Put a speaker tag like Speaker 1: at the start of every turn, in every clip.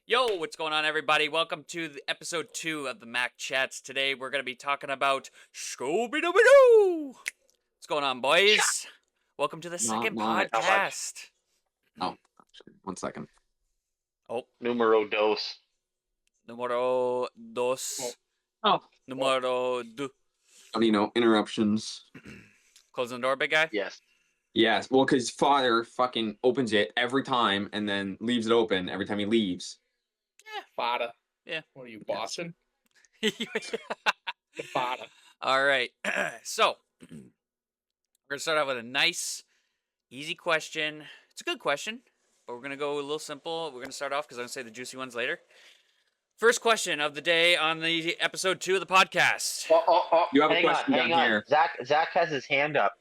Speaker 1: Yo, what's going on, everybody? Welcome to the episode 2 of the Mac Chats. Today, we're going to be talking about Scooby-Doo. What's going on, boys? Welcome to the second podcast.
Speaker 2: Oh, 1 second.
Speaker 1: Oh,
Speaker 3: Numero dos.
Speaker 1: numero dos.
Speaker 2: Oh.
Speaker 1: Numero do.
Speaker 2: Interruptions.
Speaker 1: Closing the door, big guy?
Speaker 3: Yes.
Speaker 2: Yes, well, because father fucking opens it every time and then leaves it open every time he leaves.
Speaker 4: Fada.
Speaker 1: Yeah.
Speaker 4: What are you, Boston?
Speaker 1: The
Speaker 4: Fada.
Speaker 1: All right. So, we're going to start out with a nice, easy question. It's a good question, but we're going to go a little simple. We're going to start off because I'm going to say the juicy ones later. First question of the day on the episode 2 of the podcast.
Speaker 2: You have a question down here.
Speaker 3: Zach has his hand up.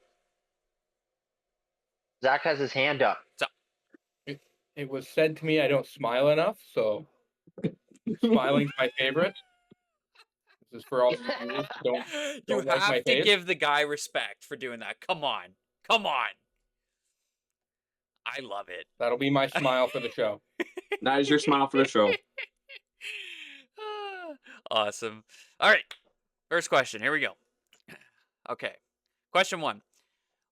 Speaker 3: Zach has his hand up.
Speaker 4: It was said to me I don't smile enough, so smiling's my favorite. This is for all you who don't
Speaker 1: You
Speaker 4: like my
Speaker 1: have to
Speaker 4: face.
Speaker 1: give the guy respect for doing that. Come on. Come on. I love it.
Speaker 4: That'll be my smile for the show.
Speaker 2: That is your smile for the show.
Speaker 1: Awesome. All right. First question. Here we go. Okay. Question 1.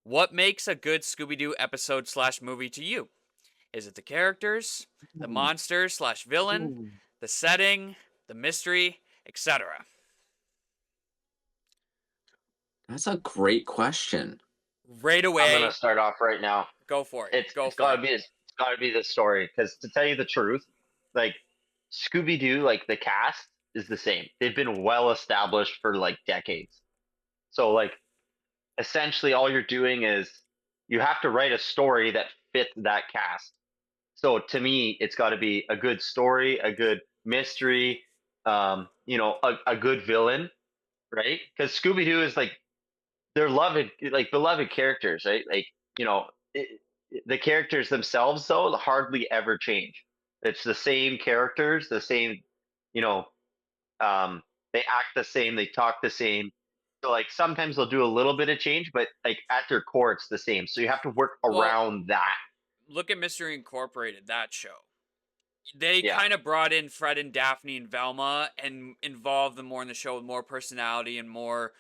Speaker 1: What makes a good Scooby-Doo episode / movie to you? Is it the characters, the monster / villain, the setting, the mystery, etc.?
Speaker 2: That's a great question.
Speaker 1: Right away.
Speaker 3: I'm gonna start off right now.
Speaker 1: Go for it.
Speaker 3: It's gotta be the story. Because to tell you the truth, like Scooby-Doo, like the cast is the same. They've been well established for like decades. So like essentially all you're doing is you have to write a story that fits that cast. So to me, it's got to be a good story, a good mystery, a good villain, right? Because Scooby-Doo is like they're beloved characters, right? Like the characters themselves though hardly ever change. It's the same characters, the same, they act the same, they talk the same. So like sometimes they'll do a little bit of change, but like at their core it's the same. So you have to work around that.
Speaker 1: Look at Mystery Incorporated, that show. They kind of brought in Fred and Daphne and Velma and involved them more in the show with more personality and more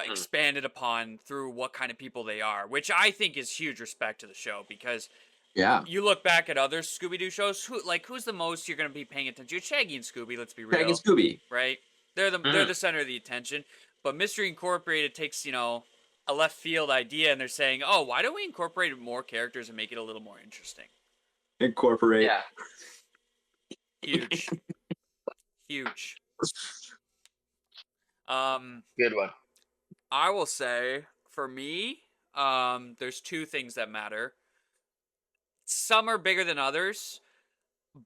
Speaker 1: expanded upon through what kind of people they are, which I think is huge respect to the show because you look back at other Scooby-Doo shows, who's the most you're going to be paying attention to? Shaggy and Scooby, let's be real.
Speaker 2: Shaggy and Scooby.
Speaker 1: Right? They're the center of the attention. But Mystery Incorporated takes, a left field idea and they're saying, oh, why don't we incorporate more characters and make it a little more interesting?
Speaker 2: Incorporate.
Speaker 3: Yeah.
Speaker 1: Huge. Huge.
Speaker 3: Good one.
Speaker 1: I will say, for me, there's 2 things that matter. Some are bigger than others,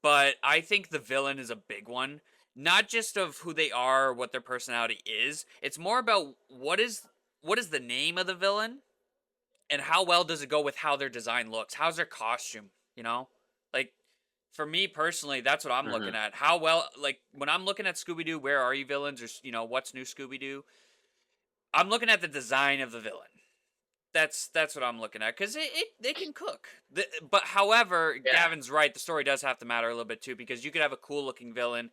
Speaker 1: but I think the villain is a big one. Not just of who they are, what their personality is. It's more about what is the name of the villain, and how well does it go with how their design looks. How's their costume, Like, for me personally, that's what I'm looking at. How well, like, when I'm looking at Scooby-Doo, Where Are You villains, or, What's New Scooby-Doo, I'm looking at the design of the villain. That's what I'm looking at, because they can cook. But, however, Gavin's right, the story does have to matter a little bit, too, because you could have a cool-looking villain,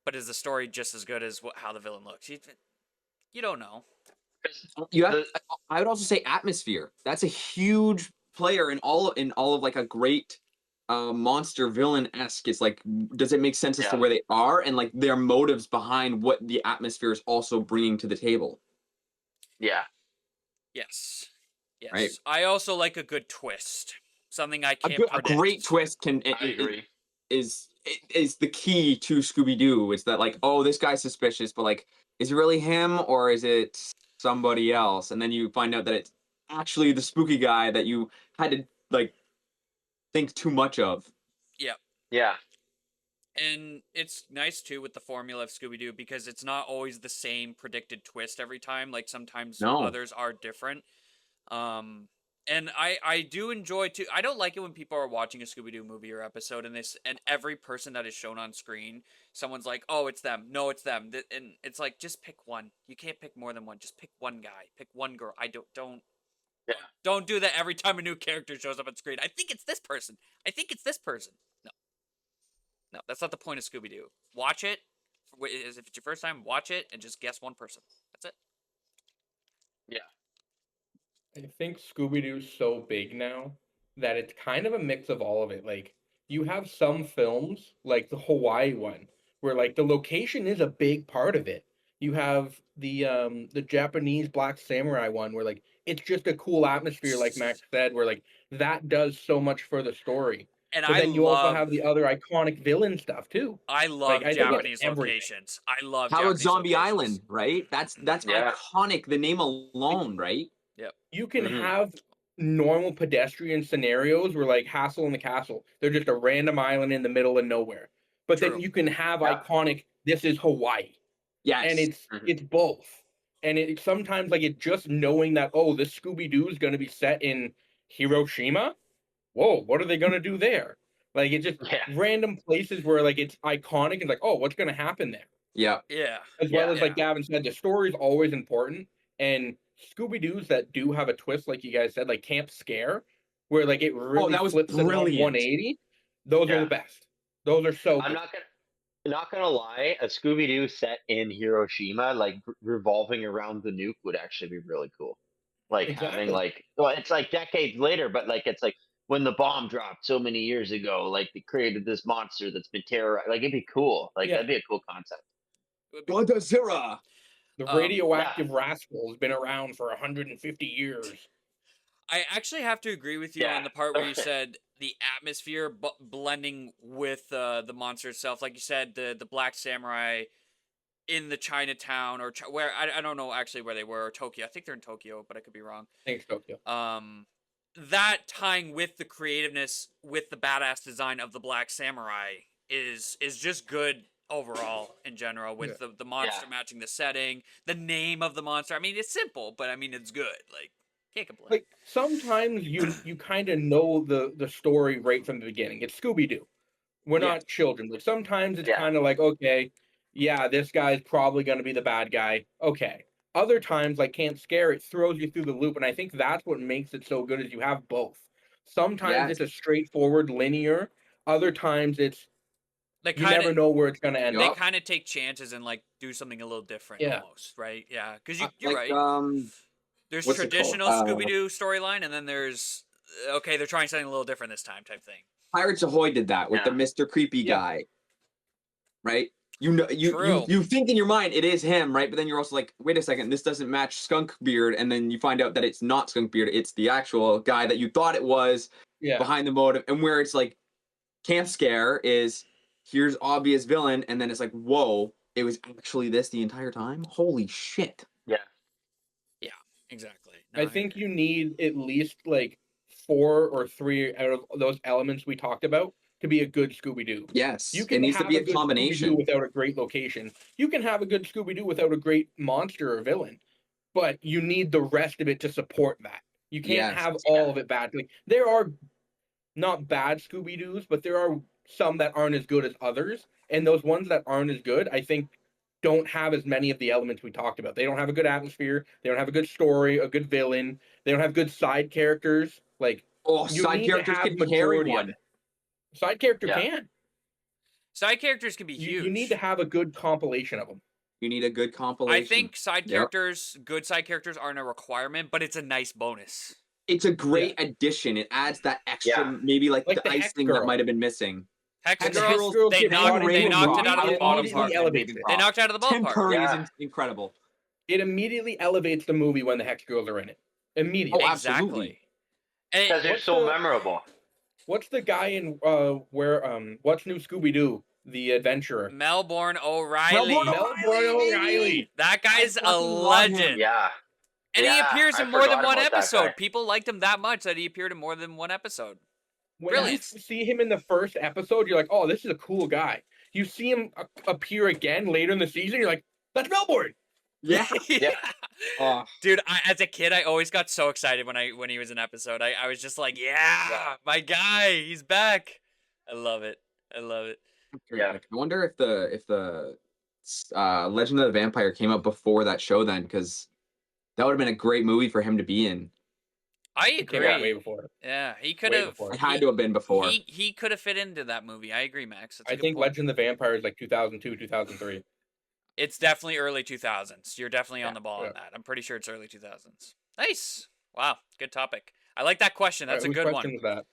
Speaker 1: but is the story just as good as how the villain looks? You don't know.
Speaker 2: I would also say atmosphere. That's a huge player in all of like a great monster villain-esque. It's like, does it make sense as to where they are and like their motives behind what the atmosphere is also bringing to the table?
Speaker 3: Yeah.
Speaker 1: Yes.
Speaker 2: Right.
Speaker 1: I also like a good twist. Something I can't predict.
Speaker 2: A great twist
Speaker 3: I agree.
Speaker 2: is the key to Scooby-Doo. It's that like, oh, this guy's suspicious, but like, is it really him or is it somebody else? And then you find out that it's actually the spooky guy that you had to like think too much of.
Speaker 1: Yeah.
Speaker 3: Yeah.
Speaker 1: And it's nice too with the formula of Scooby-Doo because it's not always the same predicted twist every time. Like sometimes others are different. And I do enjoy too. I don't like it when people are watching a Scooby-Doo movie or episode and every person that is shown on screen, someone's like, "Oh, it's them. No, it's them." And it's like, just pick one. You can't pick more than one. Just pick one guy. Pick one girl.
Speaker 3: Yeah.
Speaker 1: Don't do that every time a new character shows up on screen. I think it's this person. I think it's this person. No, that's not the point of Scooby-Doo. Watch it. If it's your first time, watch it and just guess one person. That's it.
Speaker 4: I think Scooby-Doo's so big now that it's kind of a mix of all of it. Like you have some films, like the Hawaii one, where like the location is a big part of it. You have the Japanese Black Samurai one where like it's just a cool atmosphere, like Max said, where like that does so much for the story.
Speaker 1: And
Speaker 4: But
Speaker 1: I
Speaker 4: then you also
Speaker 1: love
Speaker 4: have the other iconic villain stuff too.
Speaker 1: I
Speaker 4: Like
Speaker 1: love
Speaker 4: I think it's
Speaker 1: Japanese
Speaker 4: everything.
Speaker 1: locations. I love
Speaker 2: How about
Speaker 1: Japanese
Speaker 2: Zombie
Speaker 1: locations.
Speaker 2: Island, right? That's
Speaker 3: Yeah.
Speaker 2: iconic. The name alone, right?
Speaker 1: Yep.
Speaker 4: You can
Speaker 3: Mhm.
Speaker 4: have normal pedestrian scenarios where like Hassel in the Castle, they're just a random island in the middle of nowhere. But
Speaker 1: True.
Speaker 4: then you can have
Speaker 3: Yeah.
Speaker 4: iconic, this is Hawaii.
Speaker 2: Yes.
Speaker 4: And
Speaker 3: Mhm.
Speaker 4: it's both. And it sometimes like it just knowing that, oh, this Scooby-Doo is gonna be set in Hiroshima. Whoa, what are they gonna do there? Like it's just
Speaker 3: Yeah.
Speaker 4: random places where like it's iconic and like, oh, what's gonna happen there?
Speaker 2: Yeah.
Speaker 1: Yeah.
Speaker 4: As well
Speaker 3: Yeah.
Speaker 4: as like Gavin said, the story is always important. And Scooby Doo's that do have a twist, like you guys said, like Camp Scare, where like it really
Speaker 2: that was
Speaker 4: flips it on
Speaker 2: brilliant.
Speaker 4: 180. Those are
Speaker 3: Yeah.
Speaker 4: the best. Those are so
Speaker 3: I'm
Speaker 4: good.
Speaker 3: not gonna lie. A Scooby Doo set in Hiroshima, like revolving around the nuke, would actually be really cool. Like having
Speaker 4: Exactly.
Speaker 3: well, it's like decades later, but like it's like when the bomb dropped so many years ago, like they created this monster that's been terrorized. Like it'd be cool. Like
Speaker 4: Yeah.
Speaker 3: that'd be a cool concept.
Speaker 1: It would be-
Speaker 2: Godzilla.
Speaker 4: The
Speaker 1: Um,
Speaker 4: radioactive rascal has been around for 150 years.
Speaker 1: I actually have to agree with you
Speaker 3: Yeah.
Speaker 1: on the part where you said the atmosphere blending with the monster itself. Like you said, the Black Samurai in the Chinatown or where I don't know actually where they were, or Tokyo. I think they're in Tokyo, but I could be wrong.
Speaker 4: Thanks, Tokyo.
Speaker 1: That tying with the creativeness with the badass design of the Black Samurai is just good overall in general with the monster matching the setting, the name of the monster. I mean, it's simple, but I mean it's good. Like can't complain.
Speaker 4: Like sometimes you kind of know the story right from the beginning. It's Scooby Doo. We're
Speaker 1: Yeah.
Speaker 4: not children. Like sometimes it's
Speaker 3: Yeah.
Speaker 4: kind of like, okay, yeah, this guy's probably going to be the bad guy. Okay. Other times, like Camp Scare, it throws you through the loop, and I think that's what makes it so good. Is you have both. Sometimes
Speaker 2: Yes.
Speaker 4: it's a straightforward linear. Other times it's
Speaker 1: They
Speaker 4: you never know where it's going to end
Speaker 1: They
Speaker 4: up.
Speaker 1: kind of take chances and like do something a little different,
Speaker 4: Yeah.
Speaker 1: almost, right? Yeah, because you're
Speaker 2: Like,
Speaker 1: right. There's
Speaker 2: what's it called?
Speaker 1: traditional Scooby-Doo storyline, and then there's okay, they're trying something a little different this time, type thing.
Speaker 2: Pirates Ahoy did that with the
Speaker 3: Yeah.
Speaker 2: Mr. Creepy
Speaker 4: Yeah.
Speaker 2: guy. Right? You know,
Speaker 1: True.
Speaker 2: you think in your mind it is him, right? But then you're also like, wait a second, this doesn't match Skunk Beard, and then you find out that it's not Skunk Beard, it's the actual guy that you thought it was
Speaker 4: Yeah.
Speaker 2: behind the motive, and where it's like Camp Scare is here's obvious villain, and then it's like, whoa, it was actually this the entire time? Holy shit.
Speaker 3: Yeah.
Speaker 1: Exactly.
Speaker 4: I think you need at least like 4 or 3 out of those elements we talked about to be a good Scooby Doo.
Speaker 2: Yes.
Speaker 4: You
Speaker 2: It
Speaker 4: can
Speaker 2: needs to
Speaker 4: have
Speaker 2: be
Speaker 4: a
Speaker 2: a
Speaker 4: good
Speaker 2: combination.
Speaker 4: Scooby-Doo without a great location. You can have a good Scooby-Doo without a great monster or villain, but you need the rest of it to support that. You can't
Speaker 2: Yes.
Speaker 4: have all of it bad. Like there are not bad Scooby-Doos, but there are some that aren't as good as others, and those ones that aren't as good, I think, don't have as many of the elements we talked about. They don't have a good atmosphere. They don't have a good story, a good villain. They don't have good side characters. Like
Speaker 2: Oh,
Speaker 4: you
Speaker 2: side
Speaker 4: need to
Speaker 2: characters
Speaker 4: have
Speaker 2: can carry
Speaker 4: majority of
Speaker 2: one.
Speaker 4: it. Side character
Speaker 3: Yeah.
Speaker 4: can.
Speaker 1: side characters can be huge.
Speaker 4: You need to have a good compilation of them.
Speaker 2: You need a good compilation.
Speaker 1: I think side
Speaker 2: Yep.
Speaker 1: characters, good side characters, aren't a requirement, but it's a nice bonus.
Speaker 2: It's a great addition. It adds that extra,
Speaker 3: Yeah.
Speaker 2: maybe like
Speaker 4: Like
Speaker 2: the
Speaker 4: the Hex
Speaker 2: icing that
Speaker 4: Girl.
Speaker 2: might have been missing.
Speaker 1: Hex
Speaker 2: Hex
Speaker 1: Girls,
Speaker 2: Girls
Speaker 1: they
Speaker 2: get
Speaker 1: knocked
Speaker 2: brought
Speaker 1: it
Speaker 2: in
Speaker 1: out of the
Speaker 2: Raven
Speaker 1: bottom
Speaker 2: Rock.
Speaker 1: part.
Speaker 4: elevates it.
Speaker 1: They knocked it out of the
Speaker 2: Tim
Speaker 1: ballpark.
Speaker 2: Curry
Speaker 3: Yeah.
Speaker 2: is incredible.
Speaker 4: It immediately elevates the movie when the Hex Girls are in it. Immediately.
Speaker 2: Oh, absolutely.
Speaker 1: Exactly. And
Speaker 3: Because they're
Speaker 4: What's
Speaker 3: so
Speaker 4: the-
Speaker 3: memorable.
Speaker 4: What's the guy in what's New Scooby Doo? The Adventurer.
Speaker 1: Melbourne O'Reilly.
Speaker 4: Melbourne O'Reilly.
Speaker 1: That guy's
Speaker 2: I
Speaker 1: a
Speaker 2: fucking love him.
Speaker 1: legend.
Speaker 3: Yeah.
Speaker 1: And he
Speaker 3: Yeah,
Speaker 1: appears
Speaker 3: I
Speaker 1: in more than
Speaker 3: forgot
Speaker 1: one
Speaker 3: about that
Speaker 1: episode.
Speaker 3: guy.
Speaker 1: People liked him that much that he appeared in more than one episode.
Speaker 4: When
Speaker 1: Brilliant.
Speaker 4: you see him in the first episode, you're like, oh, this is a cool guy. You see him appear again later in the season, you're like, that's Melbourne.
Speaker 2: Yeah.
Speaker 3: Yeah.
Speaker 2: Oh,
Speaker 1: Dude, as a kid, I always got so excited when he was in an episode. I was just like, yeah, my guy, he's back. I love it. I love it.
Speaker 3: Yeah.
Speaker 2: I wonder if the Legend of the Vampire came out before that show then, because that would have been a great movie for him to be in.
Speaker 1: I
Speaker 4: It came out
Speaker 1: agree.
Speaker 4: way before.
Speaker 1: Yeah, he could
Speaker 4: Way
Speaker 1: have.
Speaker 4: before.
Speaker 2: It had to have been before.
Speaker 1: He could have fit into that movie. I agree, Max. That's a
Speaker 4: I
Speaker 1: good
Speaker 4: think
Speaker 1: point.
Speaker 4: Legend of the Vampire is like 2002, 2003.
Speaker 1: It's definitely early 2000s. You're definitely on
Speaker 2: Yeah,
Speaker 1: the ball
Speaker 4: yeah.
Speaker 1: on that. I'm pretty sure it's early 2000s. Nice. Wow, good topic. I like that question. That's
Speaker 4: Whose
Speaker 1: a good
Speaker 4: question
Speaker 1: one.
Speaker 4: was that?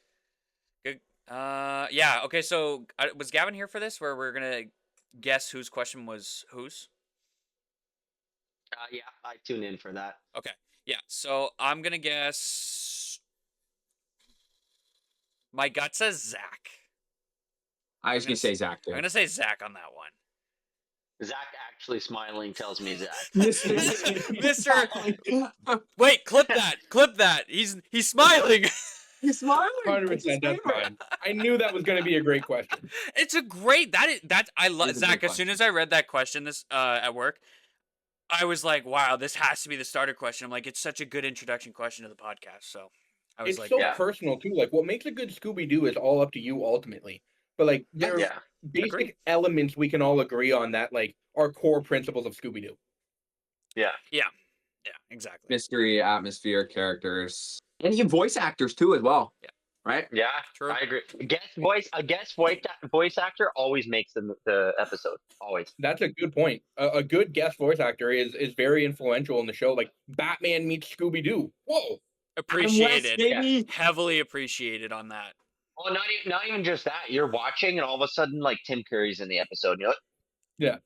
Speaker 1: Good. Yeah. Okay. So was Gavin here for this, where we're gonna guess whose question was whose?
Speaker 3: Yeah, I tune in for that.
Speaker 1: Okay. Yeah. So I'm gonna guess. My gut says Zach.
Speaker 2: I was gonna say Zach too.
Speaker 1: I'm gonna say Zach on that one.
Speaker 3: Zach actually smiling tells me Zach.
Speaker 1: Mister. Wait, clip that. Clip that. He's smiling.
Speaker 2: He's smiling.
Speaker 4: 100%. That's fine. I knew that was going to be a great question.
Speaker 1: It's a great I love
Speaker 2: It is a
Speaker 1: Zach.
Speaker 2: great
Speaker 1: As soon as I read that question this at work, I was like, wow, this has to be the starter question. I'm like, it's such a good introduction question to the podcast. So I was
Speaker 4: It's
Speaker 1: like,
Speaker 4: so
Speaker 1: yeah.
Speaker 4: personal too. Like, what makes a good Scooby-Doo is all up to you ultimately. But like, there's
Speaker 3: Yeah.
Speaker 4: basic
Speaker 1: Agreed.
Speaker 4: elements we can all agree on that like are core principles of Scooby-Doo.
Speaker 3: Yeah.
Speaker 1: Yeah, exactly.
Speaker 2: Mystery, atmosphere, characters, and even voice actors too, as well.
Speaker 1: Yeah.
Speaker 2: Right.
Speaker 3: Yeah,
Speaker 1: True.
Speaker 3: I agree. A guest voice actor always makes the episode. Always.
Speaker 4: That's a good point. A good guest voice actor is very influential in the show. Like Batman meets Scooby-Doo. Whoa.
Speaker 1: Appreciated.
Speaker 2: baby.
Speaker 1: Heavily appreciated on that.
Speaker 3: Well, not even just that. You're watching, and all of a sudden, like Tim Curry's in the episode. You know,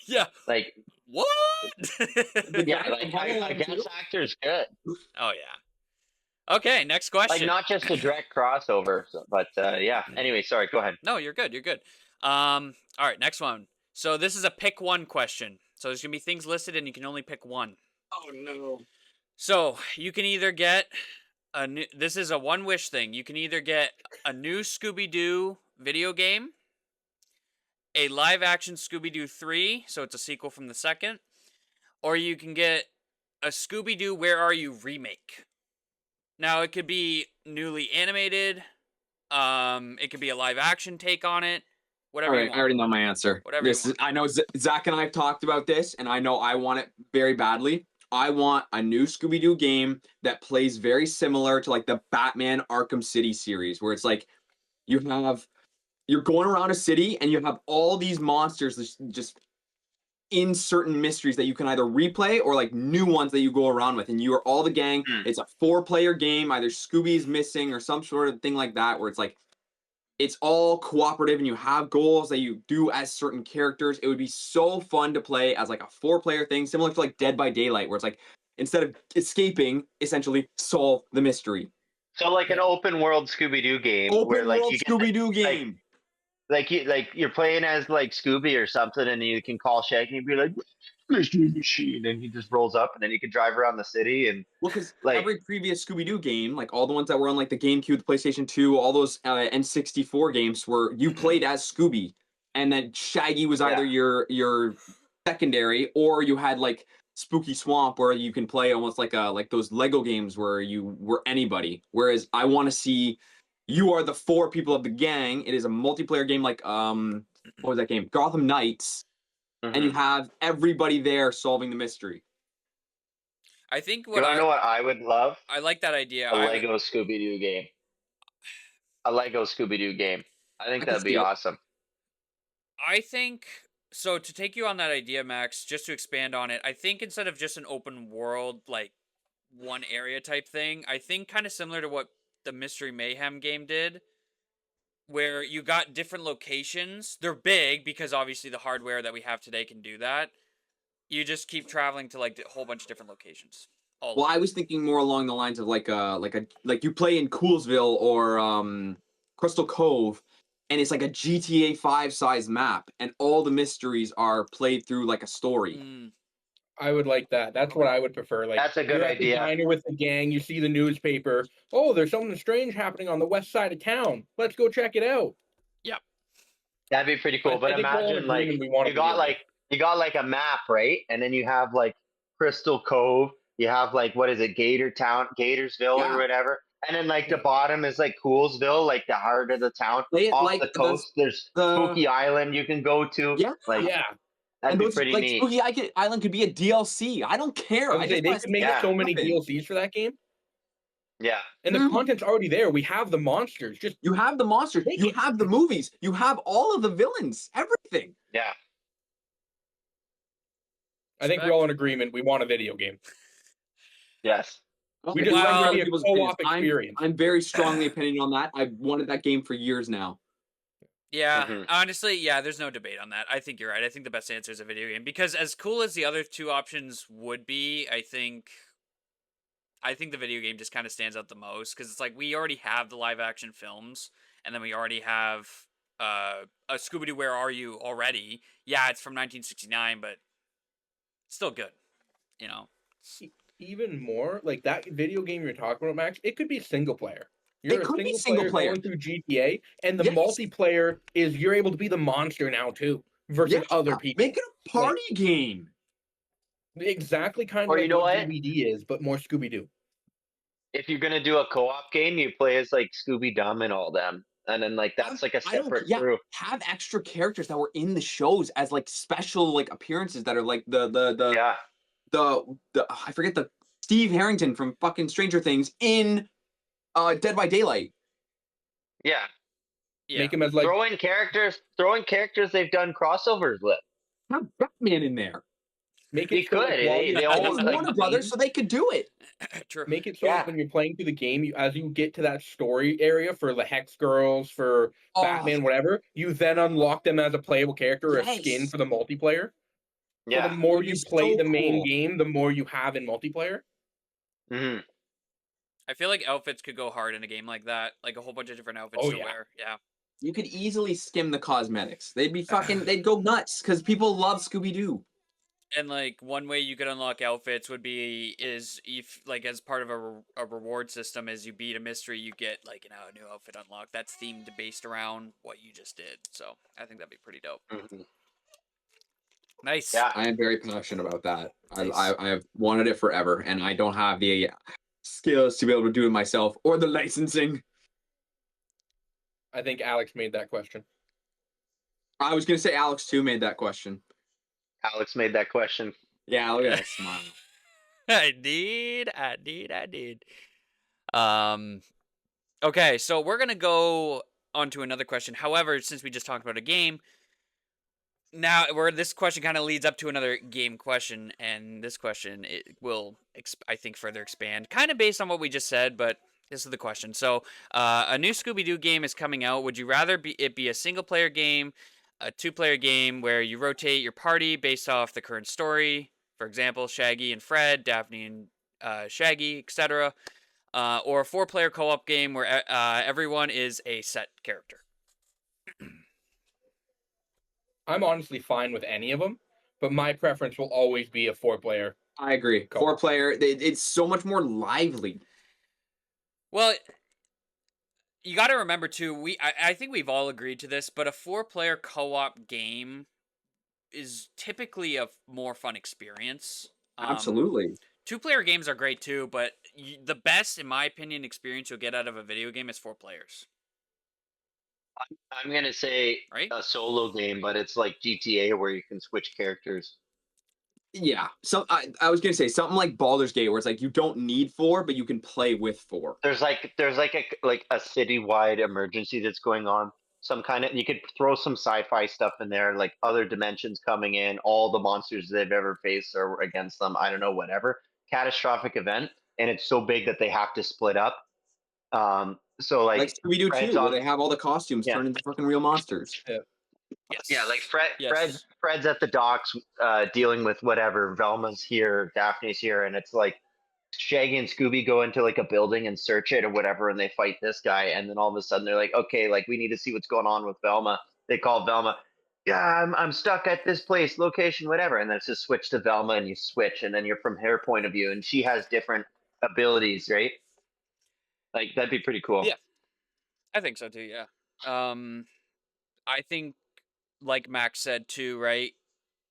Speaker 1: Yeah.
Speaker 3: like
Speaker 1: What?
Speaker 3: yeah, like a guest actor is good.
Speaker 1: Oh yeah. Okay, next question.
Speaker 3: Like not just a direct crossover, but yeah. Anyway, sorry. Go ahead.
Speaker 1: No, you're good. You're good. All right, next one. So this is a pick one question. So there's gonna be things listed, and you can only pick one.
Speaker 2: Oh no.
Speaker 1: So you can either get a new. This is a one wish thing. You can either get a new Scooby-Doo video game, a live action Scooby-Doo 3, so it's a sequel from the second, or you can get a Scooby-Doo Where Are You remake. Now it could be newly animated. It could be a live action take on it. Whatever.
Speaker 2: All
Speaker 1: you
Speaker 2: right,
Speaker 1: want.
Speaker 2: I already know my answer.
Speaker 1: Whatever you
Speaker 2: This
Speaker 1: want.
Speaker 2: is, I know Zach and I have talked about this, and I know I want it very badly. I want a new Scooby-Doo game that plays very similar to like the Batman Arkham City series, where it's like you're going around a city and you have all these monsters just in certain mysteries that you can either replay or like new ones that you go around with, and you are all the gang. It's a 4-player game. Either Scooby's missing or some sort of thing like that, where it's like it's all cooperative and you have goals that you do as certain characters. It would be so fun to play as like a 4-player thing, similar to like Dead by Daylight, where it's like instead of escaping, essentially solve the mystery.
Speaker 3: So like an open world Scooby-Doo game where
Speaker 2: Open
Speaker 3: like
Speaker 2: world
Speaker 3: you get
Speaker 2: Scooby-Doo game.
Speaker 3: like you're playing as like Scooby or something, and you can call Shaggy and be like, "Mystery Machine," and he just rolls up, and then you can drive around the city and
Speaker 2: Well, because
Speaker 3: like
Speaker 2: every previous Scooby-Doo game, like all the ones that were on like the GameCube, the PlayStation 2, all those N64 games where you played as Scooby, and then Shaggy was either your secondary, or you had like Spooky Swamp where you can play almost like those Lego games where you were anybody. Whereas I want to see you are the 4 people of the gang. It is a multiplayer game like what was that game? Gotham Knights, and you have everybody there solving the mystery.
Speaker 1: I think
Speaker 3: you wanna know what I would love?
Speaker 1: I like that idea.
Speaker 3: A Lego Scooby-Doo game. A Lego Scooby-Doo game. I think that'd be awesome.
Speaker 1: I think so. To take you on that idea, Max, just to expand on it, I think instead of just an open world, like one area type thing, I think kind of similar to what the Mystery Mayhem game did, where you got different locations. They're big because obviously the hardware that we have today can do that. You just keep traveling to like a whole bunch of different locations.
Speaker 2: Well, I was thinking more along the lines of like you play in Coolsville or Crystal Cove, and it's like a GTA 5 size map, and all the mysteries are played through like a story.
Speaker 4: I would like that. That's what I would prefer. Like
Speaker 3: that's a good
Speaker 4: you're at
Speaker 3: idea.
Speaker 4: The diner with the gang, you see the newspaper. Oh, there's something strange happening on the west side of town. Let's go check it out.
Speaker 1: Yep.
Speaker 3: That'd be pretty cool. But imagine like you got like a map, right? And then you have like Crystal Cove. You have like what is it, Gatorsville or whatever. And then like the bottom is like Coolsville, like the heart of the town. Off like the coast, there's Spooky Island you can go to.
Speaker 2: Yeah.
Speaker 3: Like that'd be pretty neat.
Speaker 2: Spooky Island could be a DLC. I don't care.
Speaker 4: They could make so many DLCs for that game.
Speaker 3: Yeah.
Speaker 4: And the content's already there. We have the monsters. Just
Speaker 2: You have the monsters.
Speaker 4: make
Speaker 2: You
Speaker 4: it.
Speaker 2: have the movies. You have all of the villains. Everything.
Speaker 3: Yeah.
Speaker 4: I think we're all in agreement. We want a video game.
Speaker 3: Yes.
Speaker 4: We just want there to be a
Speaker 2: People's opinions.
Speaker 4: co-op experience.
Speaker 2: I'm very strongly opinion on that. I've wanted that game for years now.
Speaker 1: Yeah, honestly, yeah, there's no debate on that. I think you're right. I think the best answer is a video game because as cool as the other two options would be, I think the video game just kind of stands out the most because it's like we already have the live action films, and then we already have a Scooby-Doo Where Are You already. Yeah, it's from 1969, but still good, you know.
Speaker 4: Even more, like that video game you're talking about, Max, it could be single player.
Speaker 2: It
Speaker 4: You're a
Speaker 2: could be
Speaker 4: single
Speaker 2: single
Speaker 4: player
Speaker 2: player.
Speaker 4: going through GTA, and the
Speaker 2: Yes.
Speaker 4: multiplayer is you're able to be the monster now too versus other people.
Speaker 2: Make it a party game.
Speaker 4: Exactly kind
Speaker 3: Or
Speaker 4: of
Speaker 3: you
Speaker 4: like
Speaker 3: know
Speaker 4: what
Speaker 3: what?
Speaker 4: DVD is, but more Scooby-Doo.
Speaker 3: If you're gonna do a co-op game, you play as like Scooby Dum and all them, and then like that's like a separate crew.
Speaker 2: Have extra characters that were in the shows as like special like appearances that are like
Speaker 3: Yeah.
Speaker 2: the I forget the Steve Harrington from fucking Stranger Things in Dead by Daylight.
Speaker 3: Yeah.
Speaker 4: Make him as like
Speaker 3: throwing characters they've done crossovers with.
Speaker 2: Have Batman in there.
Speaker 4: make
Speaker 3: They
Speaker 4: it so like,
Speaker 3: could.
Speaker 4: while
Speaker 3: They
Speaker 4: you're
Speaker 3: own,
Speaker 2: It's
Speaker 4: playing
Speaker 3: like,
Speaker 2: Warner
Speaker 4: the
Speaker 2: Brothers,
Speaker 4: game-
Speaker 2: so they could do it.
Speaker 1: True.
Speaker 4: Make it so
Speaker 3: Yeah.
Speaker 4: when you're playing through the game, as you get to that story area for the Hex Girls, for Batman, whatever, you then unlock them as a playable character or a skin
Speaker 2: Yes.
Speaker 4: for the multiplayer. So
Speaker 3: Yeah.
Speaker 4: the more
Speaker 2: It'd
Speaker 4: you
Speaker 2: be
Speaker 4: play
Speaker 2: so
Speaker 4: the main
Speaker 2: cool.
Speaker 4: game, the more you have in multiplayer.
Speaker 3: hmm
Speaker 1: I feel like outfits could go hard in a game like that, like a whole bunch of different outfits
Speaker 4: Oh,
Speaker 1: to
Speaker 4: yeah.
Speaker 1: wear. Yeah.
Speaker 2: You could easily skim the cosmetics. They'd go nuts because people love Scooby-Doo.
Speaker 1: And like one way you could unlock outfits would be is if like as part of a reward system, as you beat a mystery, you get like a new outfit unlocked that's themed based around what you just did. So I think that'd be pretty dope. Nice.
Speaker 3: Yeah.
Speaker 2: I am very passionate about that.
Speaker 1: Nice.
Speaker 2: I have wanted it forever, and I don't have the skills to be able to do it myself or the licensing.
Speaker 4: I think Alex made that question.
Speaker 2: I was gonna say Alex too made that question.
Speaker 3: Alex made that question.
Speaker 2: Yeah, look at that smile.
Speaker 1: I did. Okay, so we're gonna go on to another question. However, since we just talked about a game, now this question kind of leads up to another game question, and this question it will, I think, further expand, kind of based on what we just said, but this is the question. So, a new Scooby-Doo game is coming out. Would you rather it be a single-player game, a two-player game where you rotate your party based off the current story? For example, Shaggy and Fred, Daphne and Shaggy, etc. Or a four-player co-op game where everyone is a set character.
Speaker 4: I'm honestly fine with any of them, but my preference will always be a 4-player.
Speaker 2: I agree.
Speaker 4: Co-op.
Speaker 2: Four-player, it's so much more lively.
Speaker 1: Well, you got to remember too. I think we've all agreed to this, but a four-player co-op game is typically a more fun experience.
Speaker 2: Absolutely.
Speaker 1: Two-player games are great too, but the best, in my opinion, experience you'll get out of a video game is 4 players.
Speaker 3: I'm gonna say
Speaker 1: Right?
Speaker 3: a solo game, but it's like GTA where you can switch characters.
Speaker 2: Yeah. So I was gonna say something like Baldur's Gate, where it's like you don't need 4, but you can play with 4.
Speaker 3: There's like a citywide emergency that's going on. Some kind of, you could throw some sci-fi stuff in there, like other dimensions coming in, all the monsters they've ever faced are against them. I don't know, whatever catastrophic event, and it's so big that they have to split up. So
Speaker 2: Like Scooby-Doo
Speaker 3: Fred's
Speaker 2: 2, where
Speaker 3: on-
Speaker 2: they have all the costumes
Speaker 3: Yeah.
Speaker 2: turned into fucking real monsters.
Speaker 1: Yes.
Speaker 3: Yeah, like
Speaker 1: Yes.
Speaker 3: Fred's at the docks dealing with whatever. Velma's here, Daphne's here, and it's like Shaggy and Scooby go into like a building and search it or whatever, and they fight this guy, and then all of a sudden they're like, okay, like we need to see what's going on with Velma. They call Velma. Yeah, I'm stuck at this place, location, whatever, and then it's just switch to Velma, and you switch, and then you're from her point of view, and she has different abilities, right? Like that'd be pretty cool.
Speaker 1: Yeah. I think so too, yeah. I think, like Max said too, right?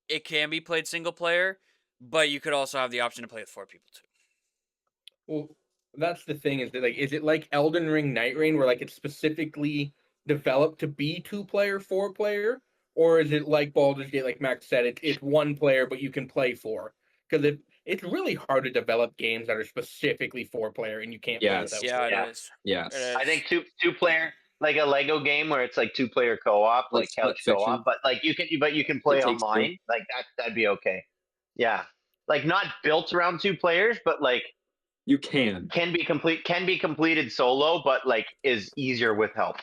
Speaker 1: It can be played single player, but you could also have the option to play with 4 people too.
Speaker 4: Well, that's the thing is that like, is it like Elden Ring Night Rain where like it's specifically developed to be 2-player, 4-player, or is it like Baldur's Gate, like Max said, it's 1 player but you can play 4? Because it's really hard to develop games that are specifically 4-player and you can't play
Speaker 2: Yes.
Speaker 4: without.
Speaker 1: Yeah, it
Speaker 3: Yeah.
Speaker 1: is.
Speaker 2: Yes.
Speaker 1: It
Speaker 3: I
Speaker 1: is.
Speaker 3: think two player, like a Lego game where it's like 2-player co-op,
Speaker 2: Like
Speaker 3: like
Speaker 2: Split
Speaker 3: couch co-op,
Speaker 2: Fiction.
Speaker 3: but like you can
Speaker 2: It
Speaker 3: play
Speaker 2: Takes Two.
Speaker 3: online. Like that'd be okay. Yeah. Like not built around 2 players, but like
Speaker 2: You can.
Speaker 3: can be completed solo, but like is easier with help.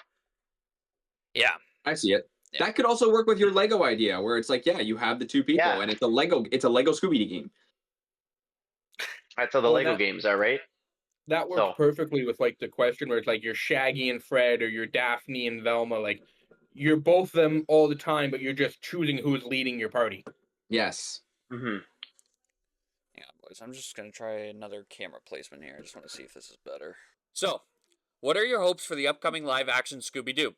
Speaker 1: Yeah.
Speaker 2: I see it.
Speaker 1: Yeah.
Speaker 2: That could also work with your Lego idea, where it's like, yeah, you have the 2 people,
Speaker 3: Yeah.
Speaker 2: and it's a Lego Scooby-Doo game.
Speaker 3: That's how the
Speaker 4: Well,
Speaker 3: Lego games are, right?
Speaker 4: that works
Speaker 3: So
Speaker 4: perfectly with like the question where it's like you're Shaggy and Fred or you're Daphne and Velma. Like you're both them all the time, but you're just choosing who's leading your party.
Speaker 2: Yes.
Speaker 3: mhm.
Speaker 1: Hang on, boys. I'm just gonna try another camera placement here. I just want to see if this is better. So, what are your hopes for the upcoming live-action Scooby-Doo?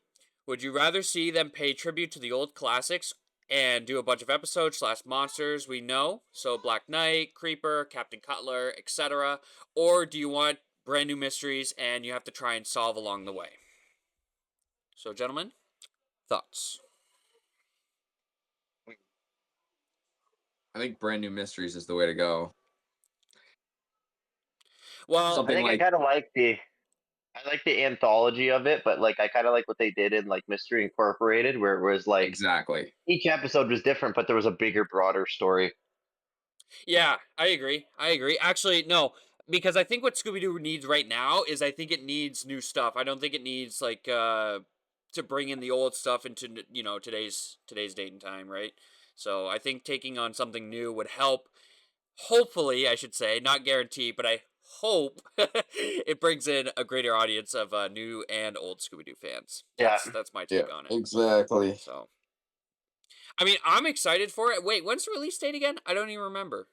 Speaker 1: Would you rather see them pay tribute to the old classics and do a bunch of episodes / monsters we know, so Black Knight, Creeper, Captain Cutler, etc., or do you want brand new mysteries and you have to try and solve along the way? So, gentlemen, thoughts?
Speaker 2: I think brand new mysteries is the way to go.
Speaker 1: Well,
Speaker 3: I
Speaker 2: Something
Speaker 3: think
Speaker 2: like
Speaker 3: I like the anthology of it, but like I kind of like what they did in like Mystery Incorporated, where it was like
Speaker 2: exactly.
Speaker 3: each episode was different, but there was a bigger, broader story.
Speaker 1: yeah, I agree. I agree. Actually, no, because I think what Scooby Doo needs right now is I think it needs new stuff. I don't think it needs like to bring in the old stuff into today's date and time, right? So I think taking on something new would help. Hopefully, I should say, not guarantee, but I hope it brings in a greater audience of new and old Scooby Doo fans.
Speaker 3: Yeah.
Speaker 1: That's my
Speaker 2: Yeah,
Speaker 1: take on it.
Speaker 2: exactly.
Speaker 1: So, I mean, I'm excited for it. Wait, when's the release date again? I don't even remember.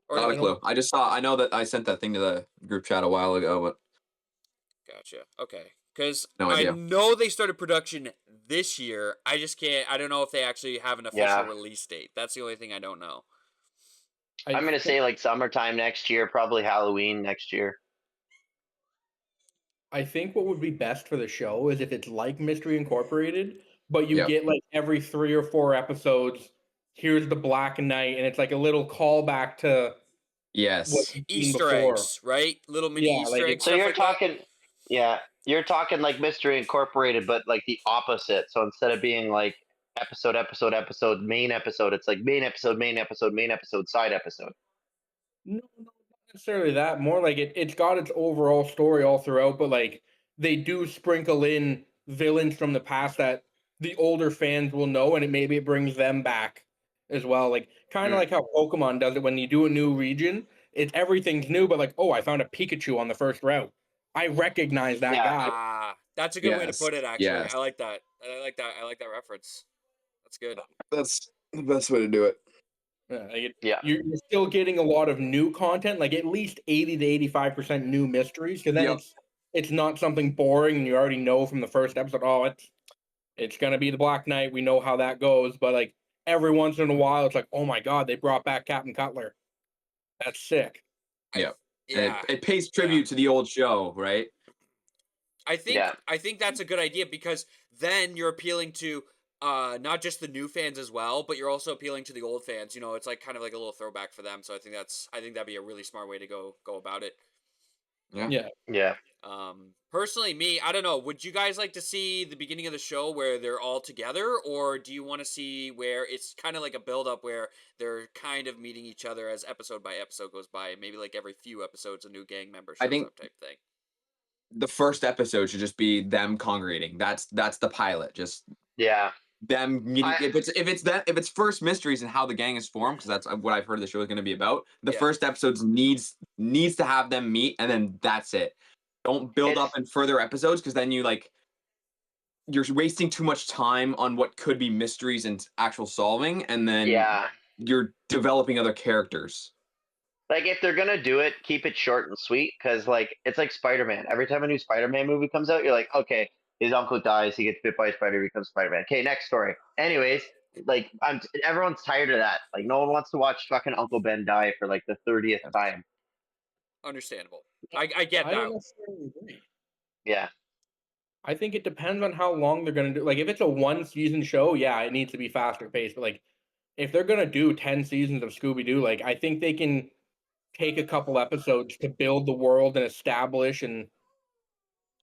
Speaker 1: Or
Speaker 2: Not a
Speaker 1: like,
Speaker 2: clue. I know that I sent that thing to the group chat a while ago, but
Speaker 1: gotcha. Okay. Because
Speaker 2: no
Speaker 1: I
Speaker 2: idea.
Speaker 1: know they started production this year. I just can't. I don't know if they actually have an official
Speaker 3: Yeah.
Speaker 1: release date. That's the only thing I don't know.
Speaker 3: I'm gonna say like summertime next year, probably Halloween next year.
Speaker 4: I think what would be best for the show is if it's like Mystery Incorporated, but you
Speaker 2: Yep.
Speaker 4: get like every 3 or 4 episodes. Here's the Black Knight, and it's like a little callback to what
Speaker 2: Yes.
Speaker 4: you've seen
Speaker 1: Easter
Speaker 4: before.
Speaker 1: eggs, right? Little mini
Speaker 4: Yeah,
Speaker 1: Easter
Speaker 4: like
Speaker 1: eggs,
Speaker 3: So
Speaker 1: stuff
Speaker 3: you're
Speaker 1: like that.
Speaker 3: talking, yeah, you're talking like Mystery Incorporated, but like the opposite. So instead of being like episode, main episode, it's like main episode, main episode, main episode, side episode.
Speaker 4: No, not necessarily that. More like it's got its overall story all throughout, but like they do sprinkle in villains from the past that the older fans will know, and it brings them back as well. Like kind of
Speaker 3: Mm.
Speaker 4: like how Pokemon does it when you do a new region, it's everything's new, but like, oh, I found a Pikachu on the first route. I recognize that
Speaker 3: Yeah.
Speaker 4: guy.
Speaker 1: Ah, that's a good way to
Speaker 2: Yes.
Speaker 1: put it. Actually,
Speaker 2: Yes.
Speaker 1: I like that. I like that. I like that reference. That's good.
Speaker 2: That's the best way to do it.
Speaker 3: Yeah.
Speaker 4: You're still getting a lot of new content, like at least 80 to 85% new mysteries, because then
Speaker 2: Yep.
Speaker 4: it's not something boring and you already know from the first episode. Oh, it's gonna be the Black Knight. We know how that goes, but like every once in a while, it's like, oh my god, they brought back Captain Cutler. That's sick.
Speaker 2: Yep. And
Speaker 1: Yeah,
Speaker 2: it pays tribute to the old show, right?
Speaker 3: Yeah.
Speaker 1: I think that's a good idea because then you're appealing to not just the new fans as well, but you're also appealing to the old fans. You know, it's like kind of like a little throwback for them. So I think that'd be a really smart way to go about it.
Speaker 2: Yeah.
Speaker 4: Yeah.
Speaker 3: Yeah.
Speaker 1: Personally, me, I don't know. Would you guys like to see the beginning of the show where they're all together, or do you want to see where it's kind of like a build up where they're kind of meeting each other as episode by episode goes by? Maybe like every few episodes, a new gang member
Speaker 2: I
Speaker 1: shows
Speaker 2: think
Speaker 1: up, type thing.
Speaker 2: the first episode should just be them congregating. That's the pilot. Just
Speaker 3: Yeah.
Speaker 2: them meeting.
Speaker 3: I,
Speaker 2: If it's first mysteries and how the gang is formed, because that's what I've heard the show is going to be about. The
Speaker 1: Yeah.
Speaker 2: first episodes needs to have them meet, and then that's it. Don't build up in further episodes, because then you're wasting too much time on what could be mysteries and actual solving, and then
Speaker 3: yeah.
Speaker 2: you're developing other characters.
Speaker 3: Like if they're gonna do it, keep it short and sweet, because like it's like Spider-Man. Every time a new Spider-Man movie comes out, you're like, okay, his uncle dies, he gets bit by a spider, he becomes Spider-Man. Okay, next story. Anyways, like everyone's tired of that. Like no one wants to watch fucking Uncle Ben die for like the 30th time.
Speaker 1: Understandable. I get
Speaker 4: I don't
Speaker 1: that.
Speaker 4: necessarily agree.
Speaker 3: Yeah.
Speaker 4: I think it depends on how long they're gonna do. Like if it's a 1 season show, yeah, it needs to be faster paced. But like if they're gonna do 10 seasons of Scooby Doo, like I think they can take a couple episodes to build the world and establish and